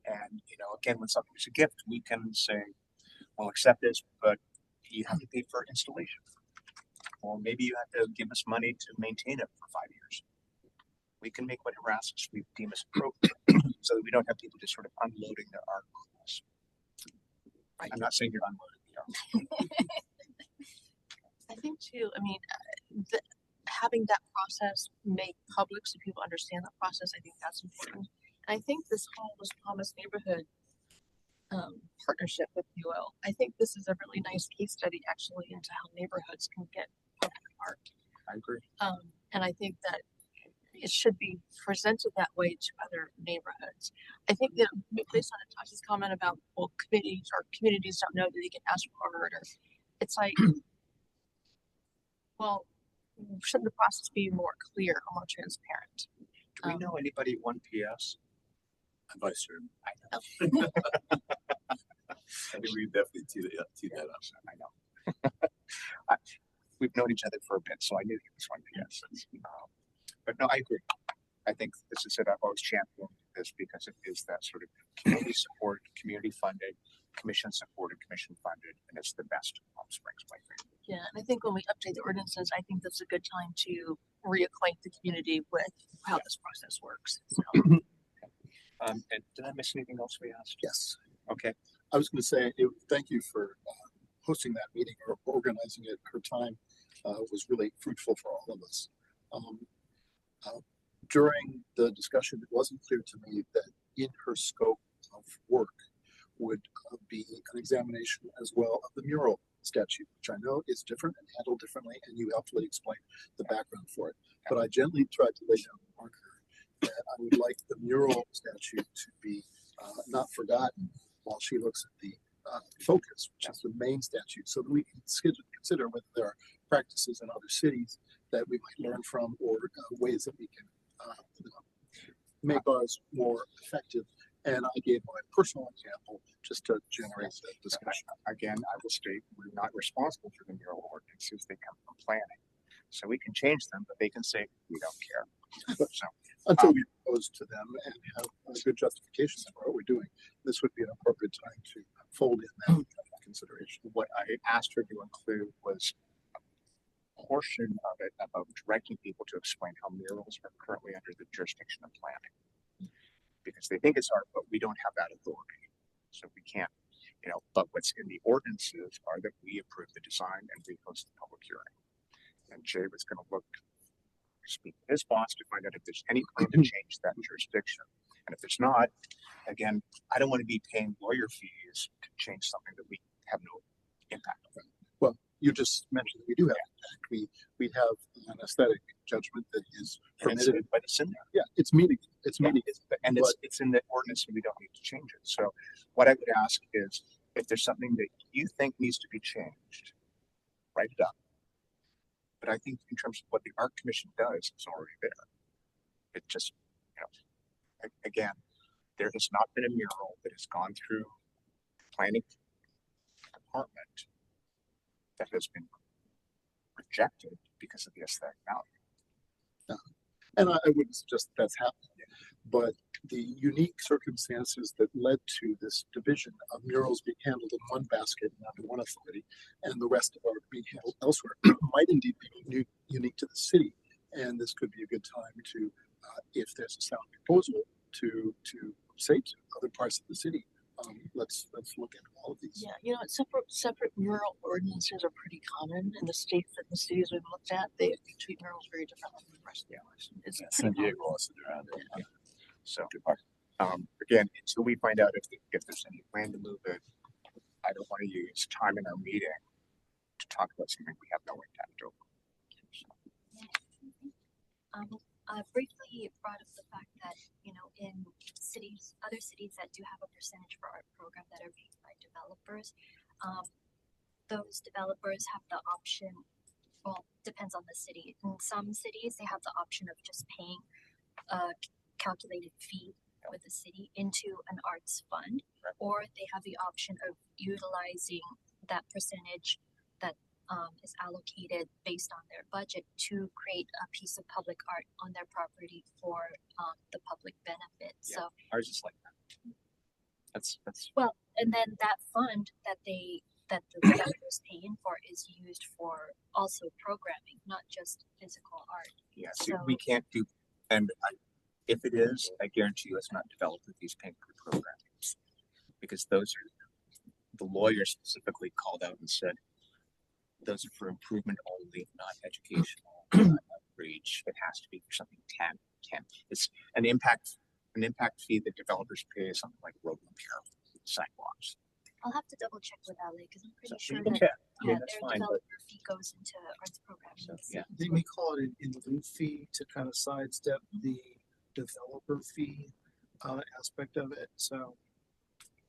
And, again, when something is a gift, we can say, we'll accept this, but you have to pay for installation. Or maybe you have to give us money to maintain it for 5 years. We can make whatever asks we deem as appropriate so that we don't have people just sort of unloading their art on us. I'm not saying you're unloading the art. I think too, having that process made public so people understand the process, I think that's important. And I think this whole Thomas neighborhood partnership with UL, I think this is a really nice case study actually into how neighborhoods can get public art. I agree. And I think that it should be presented that way to other neighborhoods. I think that based on Natasha's comment about, well, communities don't know that they can ask for art, or it's like, well, shouldn't the process be more clear or more transparent? Do we know anybody at 1PS? Vice Chair. I know. I think we definitely tee that up. I know. We've known each other for a bit, so I knew he was 1PS. But no, I agree. I think this is it. I've always championed this because it is that sort of community supported, community funded, commission supported, commission funded, and it's the best Palm Springs way. Yeah, and I think when we update the ordinances, I think that's a good time to reacquaint the community with how this process works. So. And did I miss anything else we asked? Yes. Okay. I was going to say, thank you for hosting that meeting or organizing it. Her time was really fruitful for all of us. During the discussion, it wasn't clear to me that in her scope of work would be an examination as well of the mural statute, which I know is different and handled differently, and you helpfully explained the background for it. But I gently tried to lay down a marker that I would like the mural statute to be not forgotten while she looks at the focus, which is the main statute, so that we can consider whether there are practices in other cities that we might learn from, or ways that we can make ours more effective. And I gave my personal example just to generate that discussion. Again, I will state we're not responsible for the mural ordinances. They come from planning. So we can change them, but they can say we don't care. So until we propose to them and have a good justification for what we're doing, this would be an appropriate time to fold in that consideration. What I asked her to include was a portion of it about directing people to explain how murals are currently under the jurisdiction of planning. Because they think it's art, but we don't have that authority. So we can't, but what's in the ordinances are that we approve the design and we host the public hearing. And Jay was going to speak to his boss to find out if there's any plan to change that jurisdiction. And if there's not, again, I don't want to be paying lawyer fees to change something that we have no impact on. Well, you just mentioned that we do have impact. We have an aesthetic judgment that is permitted, but it's in there. Yeah, it's meeting. It's meeting. It's in the ordinance, and we don't need to change it. So, what I would ask is, if there's something that you think needs to be changed, write it up. But I think in terms of what the Art Commission does, it's already there. It just, again, there has not been a mural that has gone through the planning department that has been rejected because of the aesthetic value. And I wouldn't suggest that that's happening, but the unique circumstances that led to this division of murals being handled in one basket and under one authority, and the rest are being handled elsewhere, might indeed be unique to the city. And this could be a good time to, if there's a sound proposal, to say to other parts of the city, let's look at all of these. Yeah, you know, separate mural ordinances are pretty common in the states and the cities we've looked at. They treat murals very differently from the rest of the others. It's Yeah, pretty San common. Diego also around it. Yeah. So, again, until we find out if there's any plan to move it, I don't want to use time in our meeting to talk about something we have no impact over. Briefly brought up the fact that, you know, in cities, other cities that do have a percentage for art program that are paid by developers, those developers have the option, well, depends on the city. In some cities, they have the option of just paying a calculated fee with the city into an arts fund, or they have the option of utilizing that percentage that is allocated based on their budget to create a piece of public art on their property for the public benefit. Yeah. So Ours is like that. That's well, and then that fund that the developers pay in for is used for also programming, not just physical art. yeah. See, So- we can't do, and if it is, I guarantee you, it's not developed with these paying for programming, because those are the lawyer specifically called out and said those are for improvement only, not educational, not outreach. It has to be for something 10. It's an impact fee that developers pay is something like road repair, sidewalks. I'll have to double check with LA because I'm pretty So sure you can that check. I mean, yeah, that's their fine, but developer fee goes into arts programming. so, yeah. They may call it an in lieu fee to kind of sidestep the developer fee aspect of it. So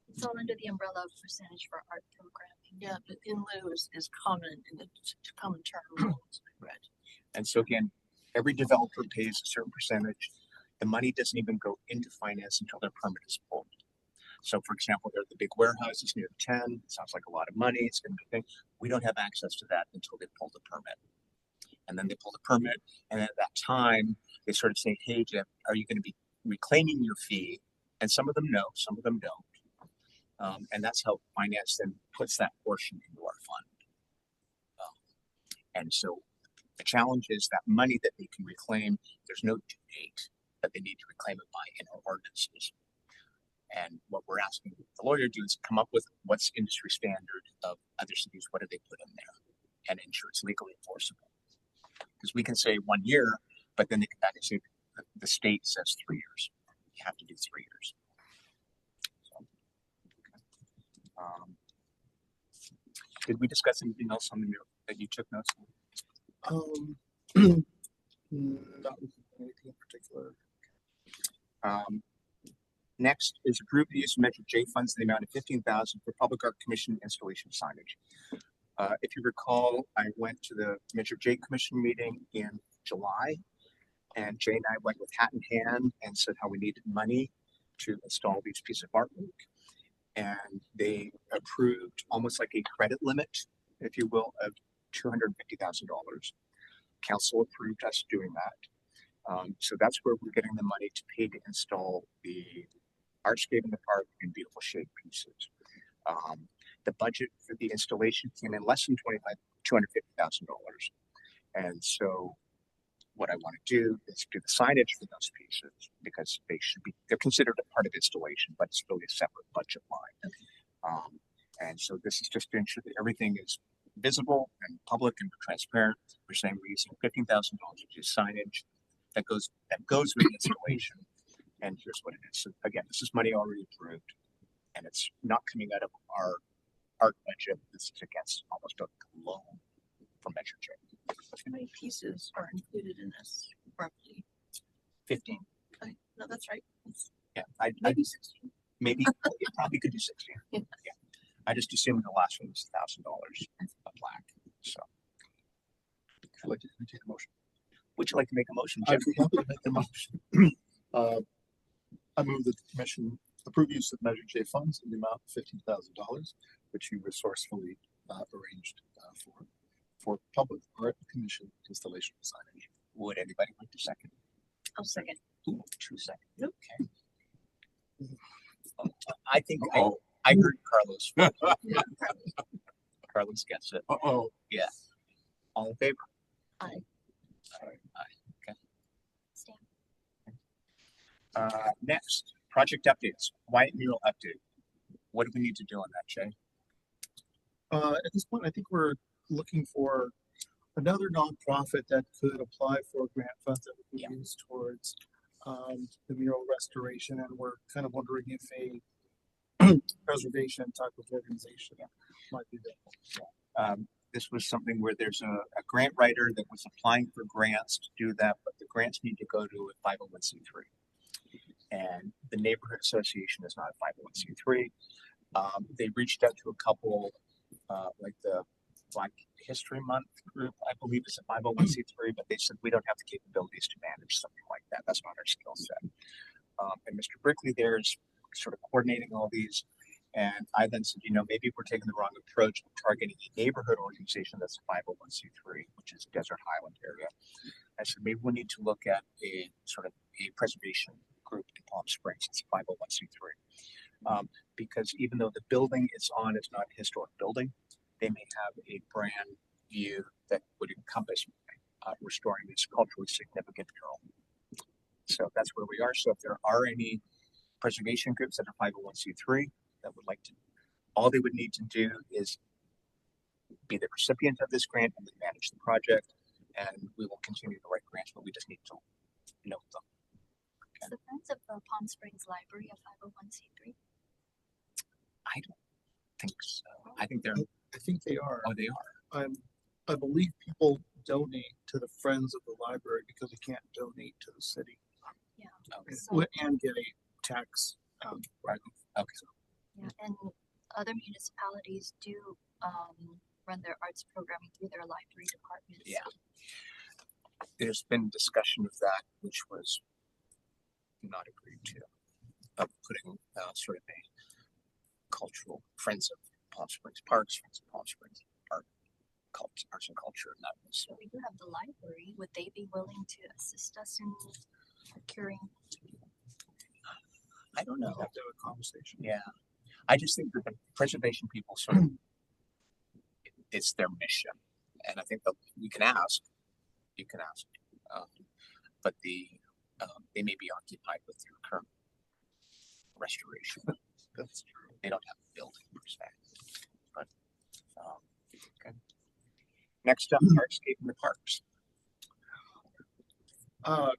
It's all under the umbrella of percentage for art programming. Yeah, but in lieu is common in the common term rules I read. And so again, every developer pays a certain percentage. The money doesn't even go into finance until their permit is pulled. So for example, there are the big warehouses near the 10. It sounds like a lot of money. It's going to be a thing. We don't have access to that until they pull the permit. And then they pull the permit. And at that time, they sort of say, hey, Jeff, are you going to be reclaiming your fee? And some of them know, some of them don't. And that's how finance then puts that portion into our fund. And so the challenge is that money that they can reclaim, there's no due date that they need to reclaim it by in our ordinances. And what we're asking the lawyer to do is come up with what's industry standard of other cities, what do they put in there, and ensure it's legally enforceable. Because we can say 1 year, but then they come back and say the state says 3 years. You have to do 3 years. So, okay. Did we discuss anything else on the mural that you took notes on? Not anything in particular. Next is approve the use of Measure J funds in the amount of $15,000 for Public Art Commission installation signage. If you recall, I went to the Measure J Commission meeting in July, and Jay and I went with hat in hand and said how we needed money to install these pieces of artwork. And they approved almost like a credit limit, if you will, of $250,000. Council approved us doing that. So that's where we're getting the money to pay to install the artscape in the park and beautiful shade pieces. The budget for the installation came in less than $250,000. And so what I want to do is do the signage for those pieces because they're considered a part of installation, but it's really a separate budget line. And so this is just to ensure that everything is visible and public and transparent. We're saying we're using $15,000 to do signage that goes with installation. And here's what it is. So again, this is money already approved, and it's not coming out of our art budget. This is against almost a loan from Measure J. How many pieces are included in this roughly? 15. Okay, no, that's right. Yeah, Maybe 16. maybe it probably could do 16. Yeah. I just assumed the last one was $1,000 a plaque. So, Would you like to entertain a motion? would you like to make a motion, I'd Jim? be happy to make the motion. I move that the commission approve use of Measure J funds in the amount of $15,000, which you resourcefully arranged for public art commission installation signage. Would anybody like to second? I'll second. Ooh, true second. Nope. Okay. I think I heard Carlos. Carlos gets it. Uh-oh. Yeah. All in favor? Aye. Aye. Okay. Stan. Next, project updates. Wyatt mural update. what do we need to do on that, Jay? At this point, I think we're looking for another nonprofit that could apply for grant funds that would be used towards the mural restoration, and we're kind of wondering if a preservation type of organization might be available. This was something where there's a grant writer that was applying for grants to do that, but the grants need to go to a 501c3. And the neighborhood association is not a 501c3. They reached out to a couple, like the Black History Month group, I believe is a 501c3, but they said we don't have the capabilities to manage something like that. That's not our skill set. And Mr. Brickley there is sort of coordinating all these. And I then said, maybe we're taking the wrong approach of targeting a neighborhood organization that's a 501c3, which is Desert Highland area. I said, maybe we need to look at a sort of a preservation group in Palm Springs. It's a 501c3. Because even though the building it's on is not a historic building, they may have a brand view that would encompass restoring this culturally significant mural. So that's where we are. So if there are any preservation groups that are 501c3 that would like to, all they would need to do is be the recipient of this grant and then manage the project. And we will continue to write grants, but we just need to note them. Is the Friends of the Palm Springs Library a 501c3? I don't think so. I think they're. I think they are. Oh, they are. I believe people donate to the Friends of the Library because they can't donate to the city. Yeah. Okay. And get a tax. Right. Okay. Yeah, and other municipalities do run their arts programming through their library departments. Yeah. There's been discussion of that, which was not agreed to, of putting sort of a cultural Friends of Palm Springs Parks, Friends of Palm Springs Arts and Culture, and that was. So we do have the library. Would they be willing to assist us in procuring? I don't know. We'll have to have a conversation. Yeah. I just think that the preservation people sort of, it's their mission. And I think that you can ask, but they may be occupied with their current restoration. That's true. They don't have a building per se. But, okay. Next up, hardscape in the parks.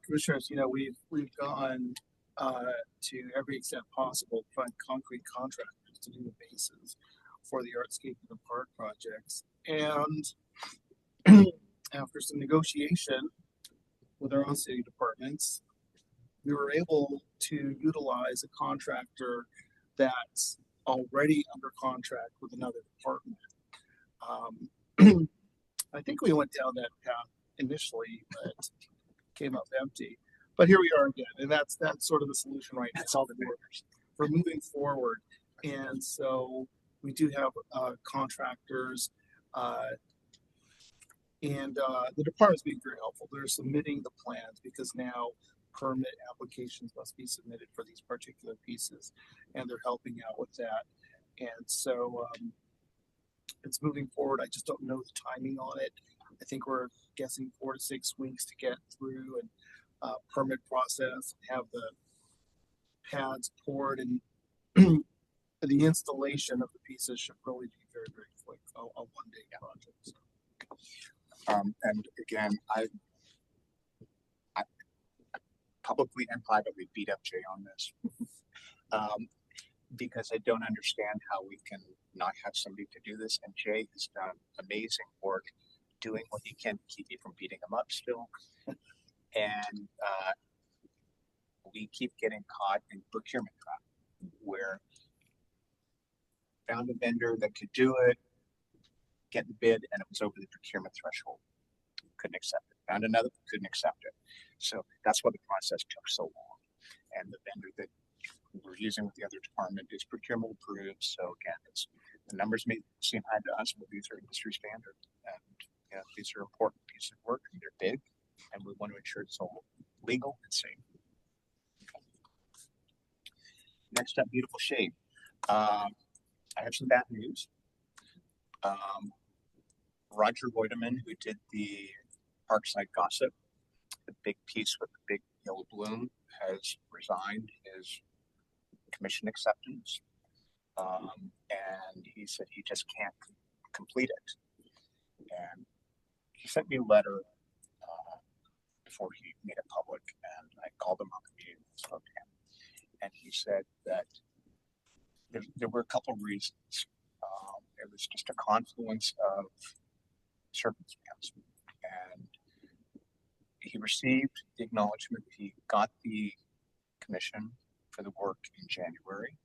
Commissioners, we've gone to every extent possible to find concrete contractors to do the bases for the Artscape in the Park projects. And after some negotiation with our own city departments, we were able to utilize a contractor that's already under contract with another department. I think we went down that path initially, but came up empty. But here we are again, and that's sort of the solution right now. That's all that works. We're moving forward, and so we do have contractors, and the department's being very helpful. They're submitting the plans because now permit applications must be submitted for these particular pieces, and they're helping out with that. And so it's moving forward. I just don't know the timing on it. I think we're guessing 4 to 6 weeks to get through and permit process, have the pads poured, and the installation of the pieces should really be very, very quick. A one-day project. So. And again, I publicly and privately beat up Jay on this because I don't understand how we can not have somebody to do this. And Jay has done amazing work doing what he can to keep me from beating him up still. And we keep getting caught in procurement trap where found a vendor that could do it, get the bid, and it was over the procurement threshold. Couldn't accept it. Found another, couldn't accept it. So that's why the process took so long. And the vendor that we're using with the other department is procurement approved. So again, the numbers may seem high to us, but these are industry standard. And these are important pieces of work, and they're big, and we want to ensure it's all legal and safe. Okay. Next up, beautiful shade. I have some bad news. Roger Reutemann, who did the Parkside Gossip, the big piece with the big yellow bloom, has resigned his commission acceptance. And he said he just can't complete it. And he sent me a letter before he made it public, and I called him up immediately and spoke to him. And he said that there were a couple of reasons. It was just a confluence of circumstance, and he received the acknowledgement. He got the commission for the work in January.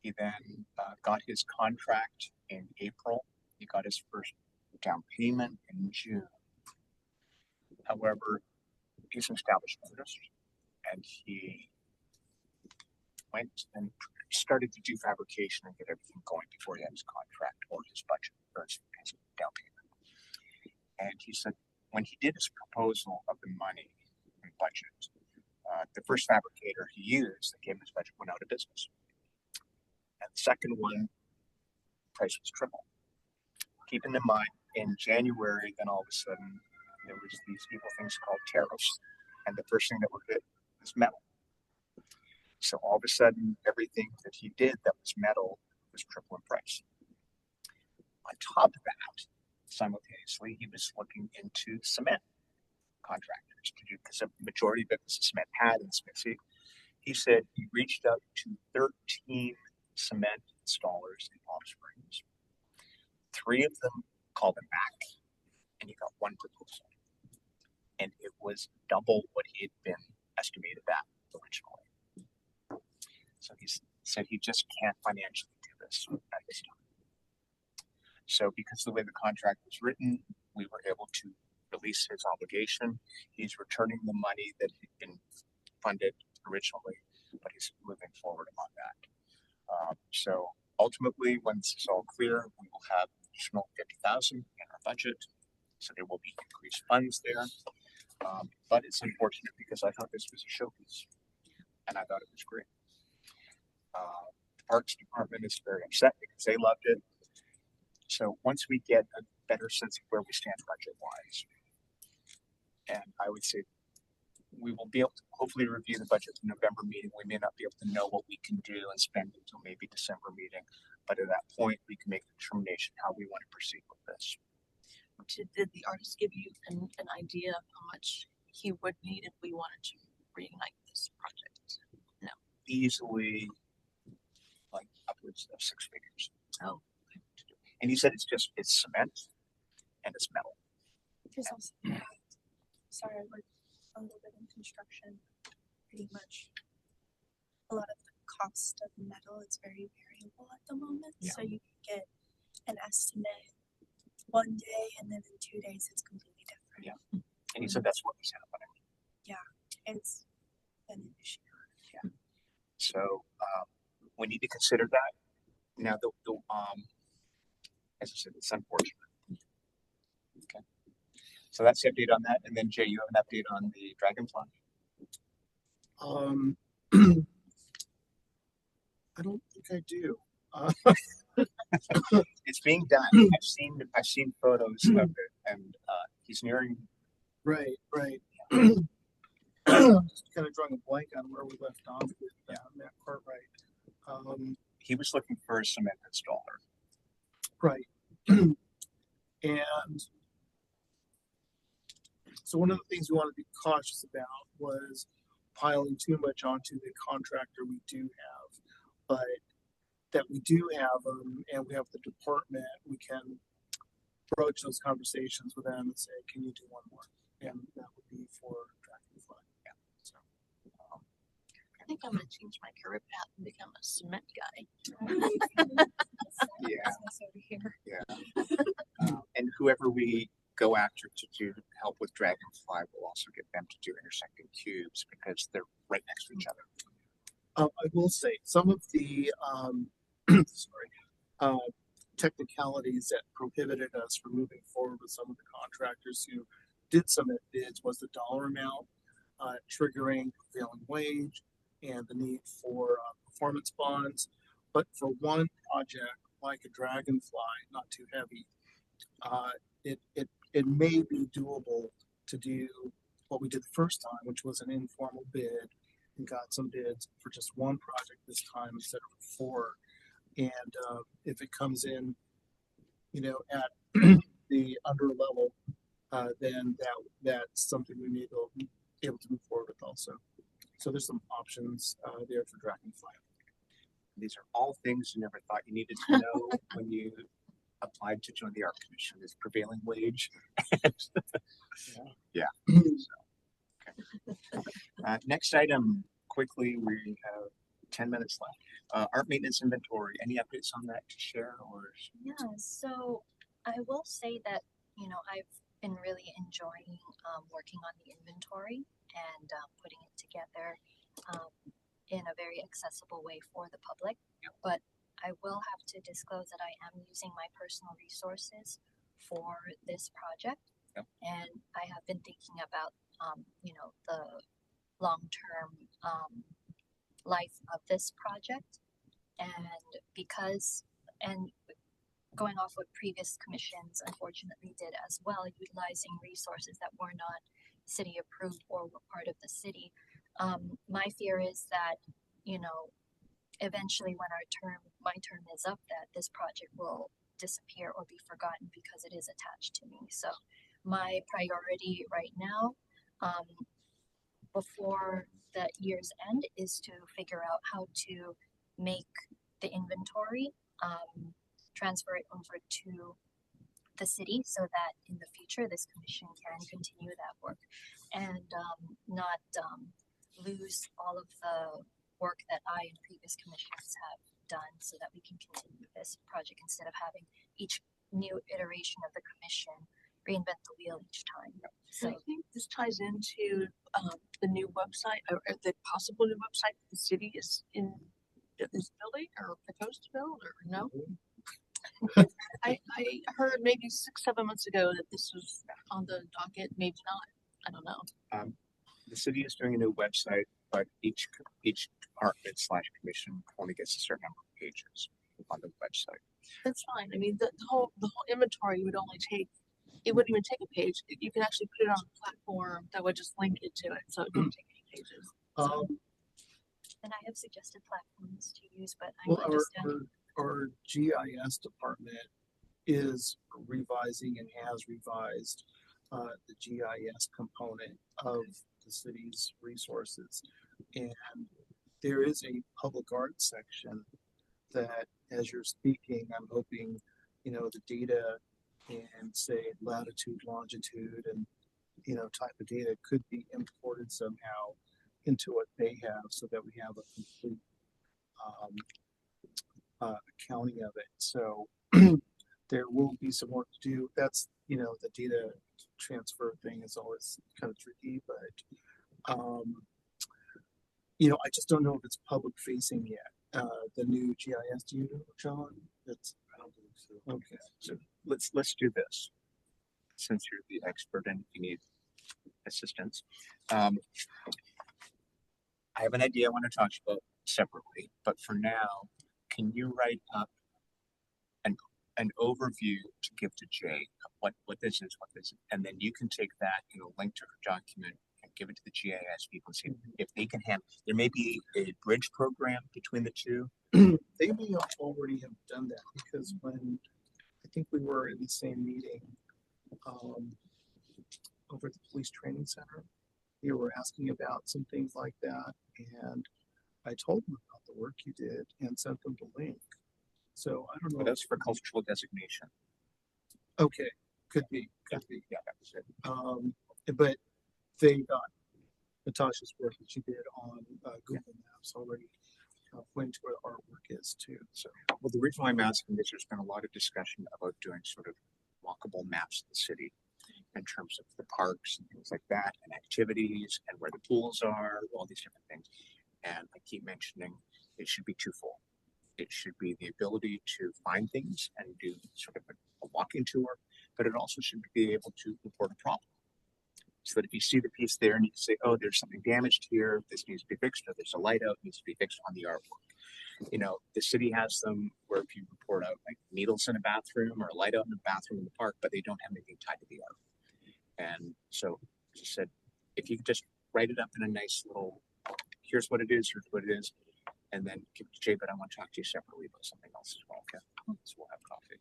He then got his contract in April. He got his first down payment in June. However, he's an established artist, and he went and started to do fabrication and get everything going before he had his contract or his budget or his down payment. And he said when he did his proposal of the money and budget, the first fabricator he used that gave him his budget went out of business. And the second one, price was triple. Keeping in mind, in January, then all of a sudden, there was these evil things called tariffs, and the first thing that were hit was metal. So all of a sudden, everything that he did that was metal was triple in price. On top of that, simultaneously, he was looking into cement contractors to do, because the majority of it was a cement pad and Smithy. He said he reached out to 13 cement installers in Palm Springs. 3 of them called him back, and he got 1 proposal. And it was double what he had been estimated at originally. So he said he just can't financially do this at this time. So because of the way the contract was written, we were able to release his obligation. He's returning the money that had been funded originally, but he's moving forward on that. So ultimately, when this is all clear, we will have additional $50,000 in our budget. So there will be increased funds there. But it's unfortunate because I thought this was a showpiece, and I thought it was great. The Parks Department is very upset because they loved it. So once we get a better sense of where we stand budget-wise, and I would say we will be able to hopefully review the budget in the November meeting. We may not be able to know what we can do and spend until maybe December meeting, but at that point we can make a determination how we want to proceed with this. Did the artist give you an idea of how much he would need if we wanted to reignite this project? No. Easily like upwards of 6 figures. Oh. And he said it's cement and it's metal. There's also, sorry, I work a little bit in construction. Pretty much a lot of the cost of metal is very variable at the moment. Yeah. So you can get an estimate one day and then in 2 days it's completely different. Yeah. And he said that's what was happening. Yeah, it's been an issue. Yeah. So we need to consider that. Now as I said, it's unfortunate. Okay. So that's the update on that. And then Jay, you have an update on the Dragonfly. I don't think I do. It's being done. I've seen photos of it, and he's nearing. Right. Just kind of drawing a blank on where we left off with Matt Cartwright. He was looking for a cement installer. Right. And so one of the things we want to be cautious about was piling too much onto the contractor we do have, but that we do have them and we have the department, we can broach those conversations with them and say, can you do one more? And that would be for Dragonfly. Yeah. So, I think I'm gonna change my career path and become a cement guy. Yeah. Over here. Yeah. And whoever we go after to do help with Dragonfly, we'll also get them to do intersecting cubes because they're right next to each other. I will say some of the technicalities that prohibited us from moving forward with some of the contractors who did submit bids was the dollar amount, triggering prevailing wage, and the need for performance bonds. But for one project like a Dragonfly, not too heavy, it may be doable to do what we did the first time, which was an informal bid, and got some bids for just one project this time instead of 4. And if it comes in, at the under level, then that's something we may be able to move forward with also. So there's some options there for Dragonfly. These are all things you never thought you needed to know when you applied to join the art commission. Is prevailing wage. Yeah. Next item, quickly, we have 10 minutes left. Art maintenance inventory. Any updates on that to share? Or Yeah, so I will say that, I've been really enjoying working on the inventory and putting it together in a very accessible way for the public. But I will have to disclose that I am using my personal resources for this project. And I have been thinking about, the long-term life of this project. And going off what previous commissions unfortunately did as well, utilizing resources that were not city approved or were part of the city. My fear is that, eventually when my term is up, that this project will disappear or be forgotten because it is attached to me. So my priority right now, before the year's end, is to figure out how to make the inventory, transfer it over to the city so that in the future this commission can continue that work and not lose all of the work that I and previous commissions have done, so that we can continue this project instead of having each new iteration of the commission reinvent the wheel each time. So I think this ties into the new website or the possible new website the city is building or proposed to build, or no? I heard maybe 6-7 months ago that this was on the docket, maybe not. I don't know. the city is doing a new website, but each department / commission only gets a certain number of pages on the website. That's fine. I mean, the whole inventory would only take. It wouldn't even take a page. You can actually put it on a platform that would just link it to it, so it wouldn't take any pages. and I have suggested platforms to use, but I'm Well, understanding. our GIS department is revising and has revised the GIS component of the city's resources. And there is a public art section that, as you're speaking, I'm hoping, the data and say latitude, longitude, and, type of data could be imported somehow into what they have so that we have a complete accounting of it. So there will be some work to do. That's, the data transfer thing is always kind of tricky, but I just don't know if it's public facing yet. The new GIS, do you know, John? I don't think so. Okay. So let's do this. Since you're the expert and you need assistance, I have an idea I want to talk about separately, but for now, can you write up an overview to give to Jay of what this is, and then you can take that, link to her document and give it to the GIS people and see if they can handle. There may be a bridge program between the two. They may already have done that, because when I think we were in the same meeting over at the police training center, they were asking about some things like that, and I told them about the work you did and sent them the link. So I don't know. But that's for cultural designation. Okay, could be. Yeah, that was it. But they got Natasha's work that she did on Google Maps already went to where the artwork is too. So, well, the reason why I'm asking is there's been a lot of discussion about doing sort of walkable maps of the city in terms of the parks and things like that, and activities, and where the pools are, all these different things. And I keep mentioning it should be twofold. It should be the ability to find things and do sort of a walking tour, but it also should be able to report a problem. So that if you see the piece there and you can say, oh, there's something damaged here, this needs to be fixed, or there's a light out, needs to be fixed on the artwork. The city has them where if you report out like needles in a bathroom or a light out in a bathroom in the park, but they don't have anything tied to the art. And so, as I said, if you could just write it up in a nice little, here's what it is, And then give it to Jay, but I want to talk to you separately about something else as well, okay? So we'll have coffee.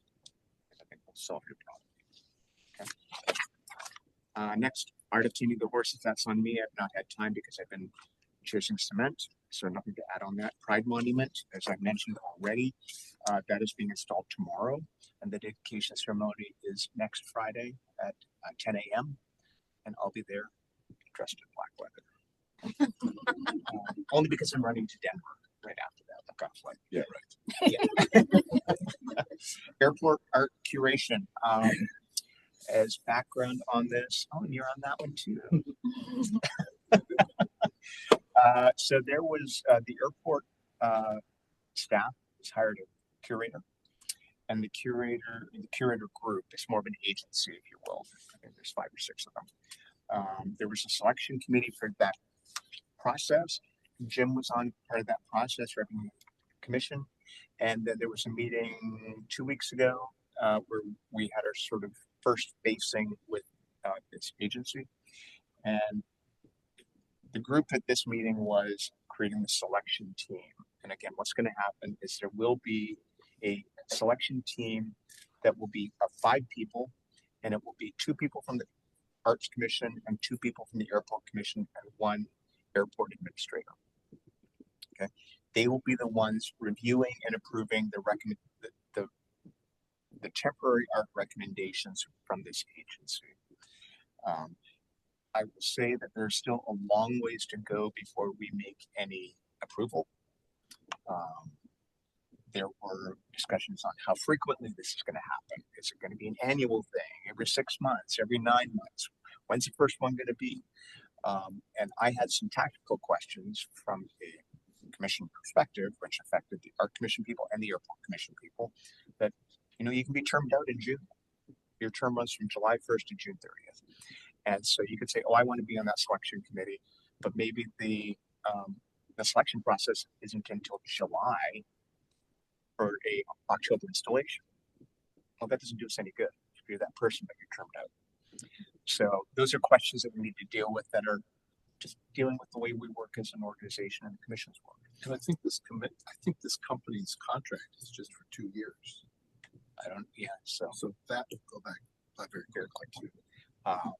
I think we'll solve your problem. Okay. Next, Art of Taming the Horses, that's on me. I've not had time because I've been chasing cement, so nothing to add on that. Pride Monument, as I mentioned already, that is being installed tomorrow, and the dedication ceremony is next Friday at 10 a.m. And I'll be there dressed in black leather. Only because I'm running to Denver right after that. The conflict. Yeah, right. Airport art curation. As background on this, oh, and you're on that one too. So there was the airport staff has hired a curator, and the curator group is more of an agency, if you will. I think there's 5 or 6 of them. There was a selection committee for that process. Jim was on part of that process, representing the commission, and then there was a meeting 2 weeks ago where we had our sort of first facing with this agency, and the group at this meeting was creating the selection team. And again, what's going to happen is there will be a selection team that will be of 5 people, and it will be 2 people from the Arts Commission and 2 people from the Airport Commission and 1 airport administrator. Okay, they will be the ones reviewing and approving the temporary art recommendations from this agency. I will say that there's still a long ways to go before we make any approval. There were discussions on how frequently this is going to happen. Is it going to be an annual thing, every 6 months, every 9 months? When's the first one going to be? And I had some tactical questions from a commission perspective, which affected the Art Commission people and the Airport Commission people, that, you know, you can be termed out in June. Your term runs from July 1st to June 30th. And so you could say, oh, I want to be on that selection committee, but maybe the selection process isn't until July for a October installation. Well, that doesn't do us any good if you're that person that you're termed out. So those are questions that we need to deal with that are just dealing with the way we work as an organization and the commission's work. And I think this company's contract is just for 2 years. So that will go back very quickly too.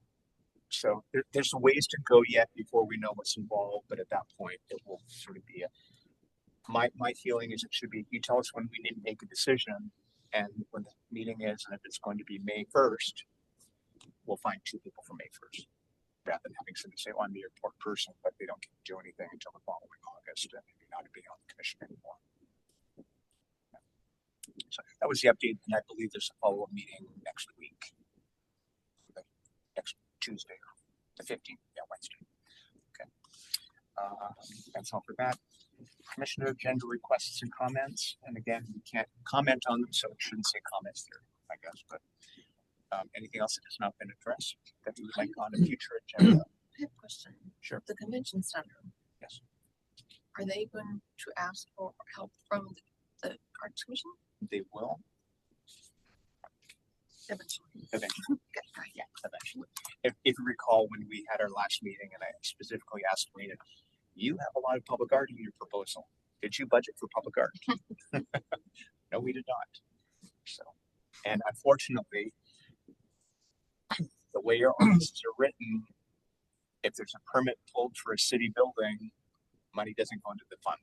So there's ways to go yet before we know what's involved, but at that point it will sort of be my feeling is it should be, you tell us when we need to make a decision and when the meeting is, and if it's going to be May 1st, we'll find 2 people for May 1st, rather than having somebody say, oh, I'm the airport person, but they don't get to do anything until the following August and maybe not be on the commission anymore. So that was the update, and I believe there's a follow-up meeting next week, next Tuesday, the 15th, Wednesday. Okay. That's all for that. Commissioner agenda requests and comments, and again, we can't comment on them, so it shouldn't say comments there, I guess, but anything else that has not been addressed that you would like on a future agenda? I have a question. Sure. The convention center. Yes. Are they going to ask for help from the Arts Commission? They will. Eventually. Yeah, eventually. If you recall, when we had our last meeting, and I specifically asked Rena, you have a lot of public art in your proposal. Did you budget for public art? No, we did not. So, and unfortunately, the way your ordinances are written, if there's a permit pulled for a city building, money doesn't go into the fund.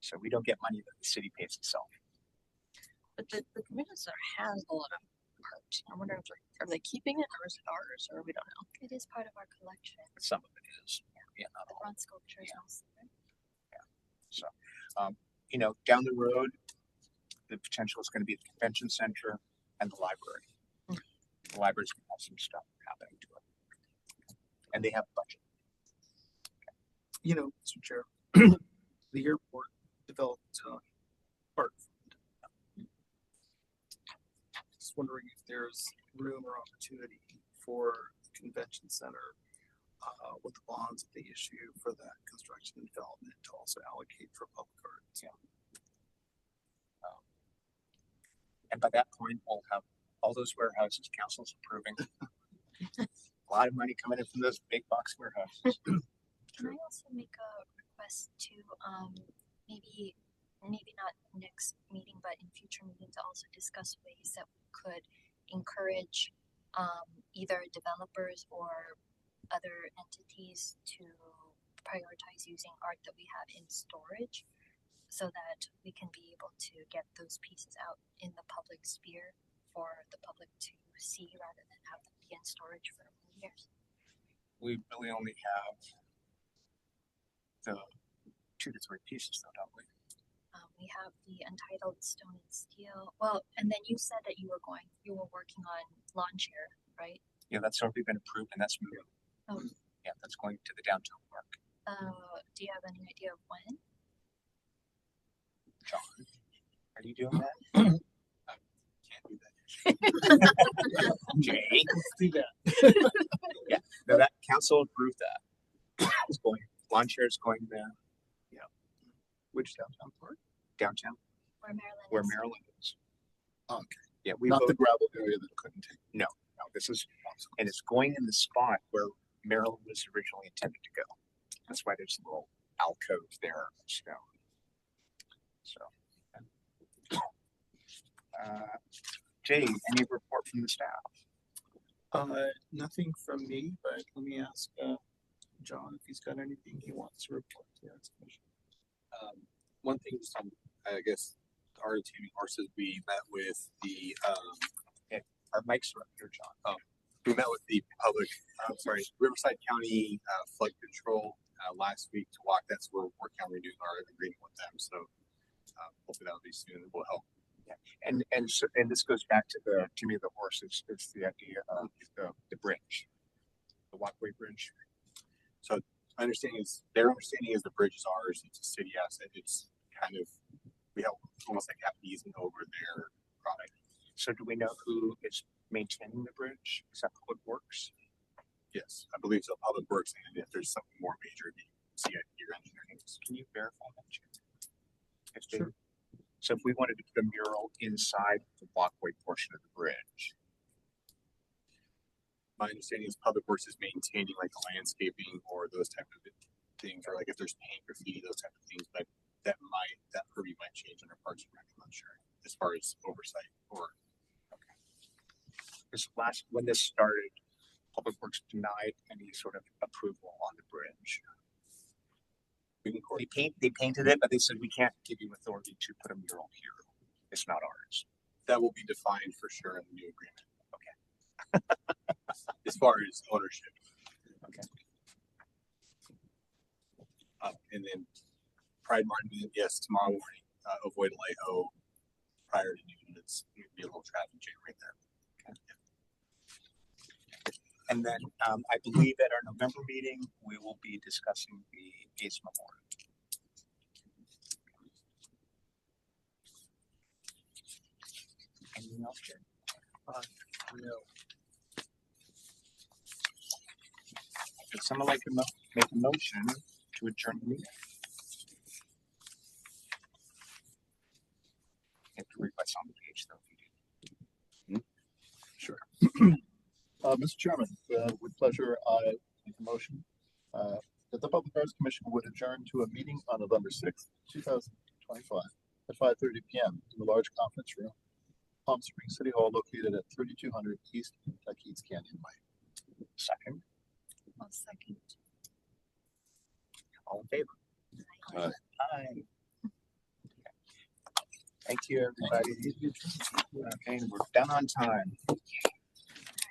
So we don't get money that the city pays itself. But the convention center has a lot of art. I wonder if are they keeping it, or is it ours, or we don't know. It is part of our collection. Some of it is. Yeah, not The all. bronze sculptures also. So, you know, down the road, the potential is going to be the convention center and the library. The library's going to have some stuff happening to it, and they have a budget. You know, Mr. Chair, the airport developed art fund. Just wondering if there's room or opportunity for the convention center with the bonds that they issue for that construction and development to also allocate for public art. Yeah. And by that point, we'll have all those warehouses, council's approving. A lot of money coming in from those big box warehouses. Can I also make a request to maybe not next meeting, but in future meetings, also discuss ways that we could encourage either developers or other entities to prioritize using art that we have in storage, so that we can be able to get those pieces out in the public sphere for the public to see rather than have them be in storage for many years. We really only have the 2 to 3 pieces though, don't we? We have the Untitled Stone and Steel. Well, and then you said that you were working on lawn chair, right? Yeah, that's already been approved and that's moving. Oh. Yeah, that's going to the downtown park. Do you have any idea of when? John, are you doing that? Can't do that. Jay? Let's do that. Yeah, no, that council approved that. It's going, lawn chair is going there. Yeah. Which downtown park? Downtown, Where Maryland where is. Maryland is. Okay, Yeah, we not the voted, gravel area that couldn't take. no, this is, and it's going in the spot where Maryland was originally intended to go. That's why there's a little alcove there, so. Jay, any report from the staff? Nothing from me, but let me ask, John if he's got anything he wants to report to the Arts Commission. One thing, just on, I guess, the art of taming horses, we met with the, Our mics are up here, John. we met with the Riverside County Flood Control last week to walk. That's where we're working on renewing our agreement with them. So hopefully that'll be soon. It will help. And this goes back to me, the horses, it's the idea of the bridge, the walkway bridge. So my understanding is, their understanding is the bridge is ours. It's a city asset. It's kind of, we have almost like half easement over their product. So do we know who is maintaining the bridge? Is that Public Works? Yes, I believe so. Public Works, and if there's something more major, the CIP or engineering. Can you verify that, Jim? Sure. So if we wanted to put a mural inside the walkway portion of the bridge, My understanding is Public Works is maintaining like the landscaping or those type of things, or like if there's paint, graffiti, those type of things, but that purview might change under Parks and Rec, I'm not sure, as far as oversight or. when this started, Public Works denied any sort of approval on the bridge. They painted it, but they said we can't give you authority to put a mural here. It's not ours. That will be defined for sure in the new agreement. Okay. As far as ownership. Okay. And then Pride Monument, yes, tomorrow morning, avoid Alejo prior to noon. It's gonna be a little traffic jam right there. And then I believe at our November meeting, we will be discussing the Ace Memorial. Anything else, Jay? No. Would someone like to make a motion to adjourn the meeting? You have to read what's on the page though. Sure. Mr. Chairman, with pleasure, I make a motion that the Public Arts Commission would adjourn to a meeting on November 6th, 2025 at 5:30 p.m. in the large conference room, Palm Springs City Hall, located at 3200 East Keats Canyon Way. Second, I'll second. all in favor? Aye. Thank you, everybody. Okay, we're done on time.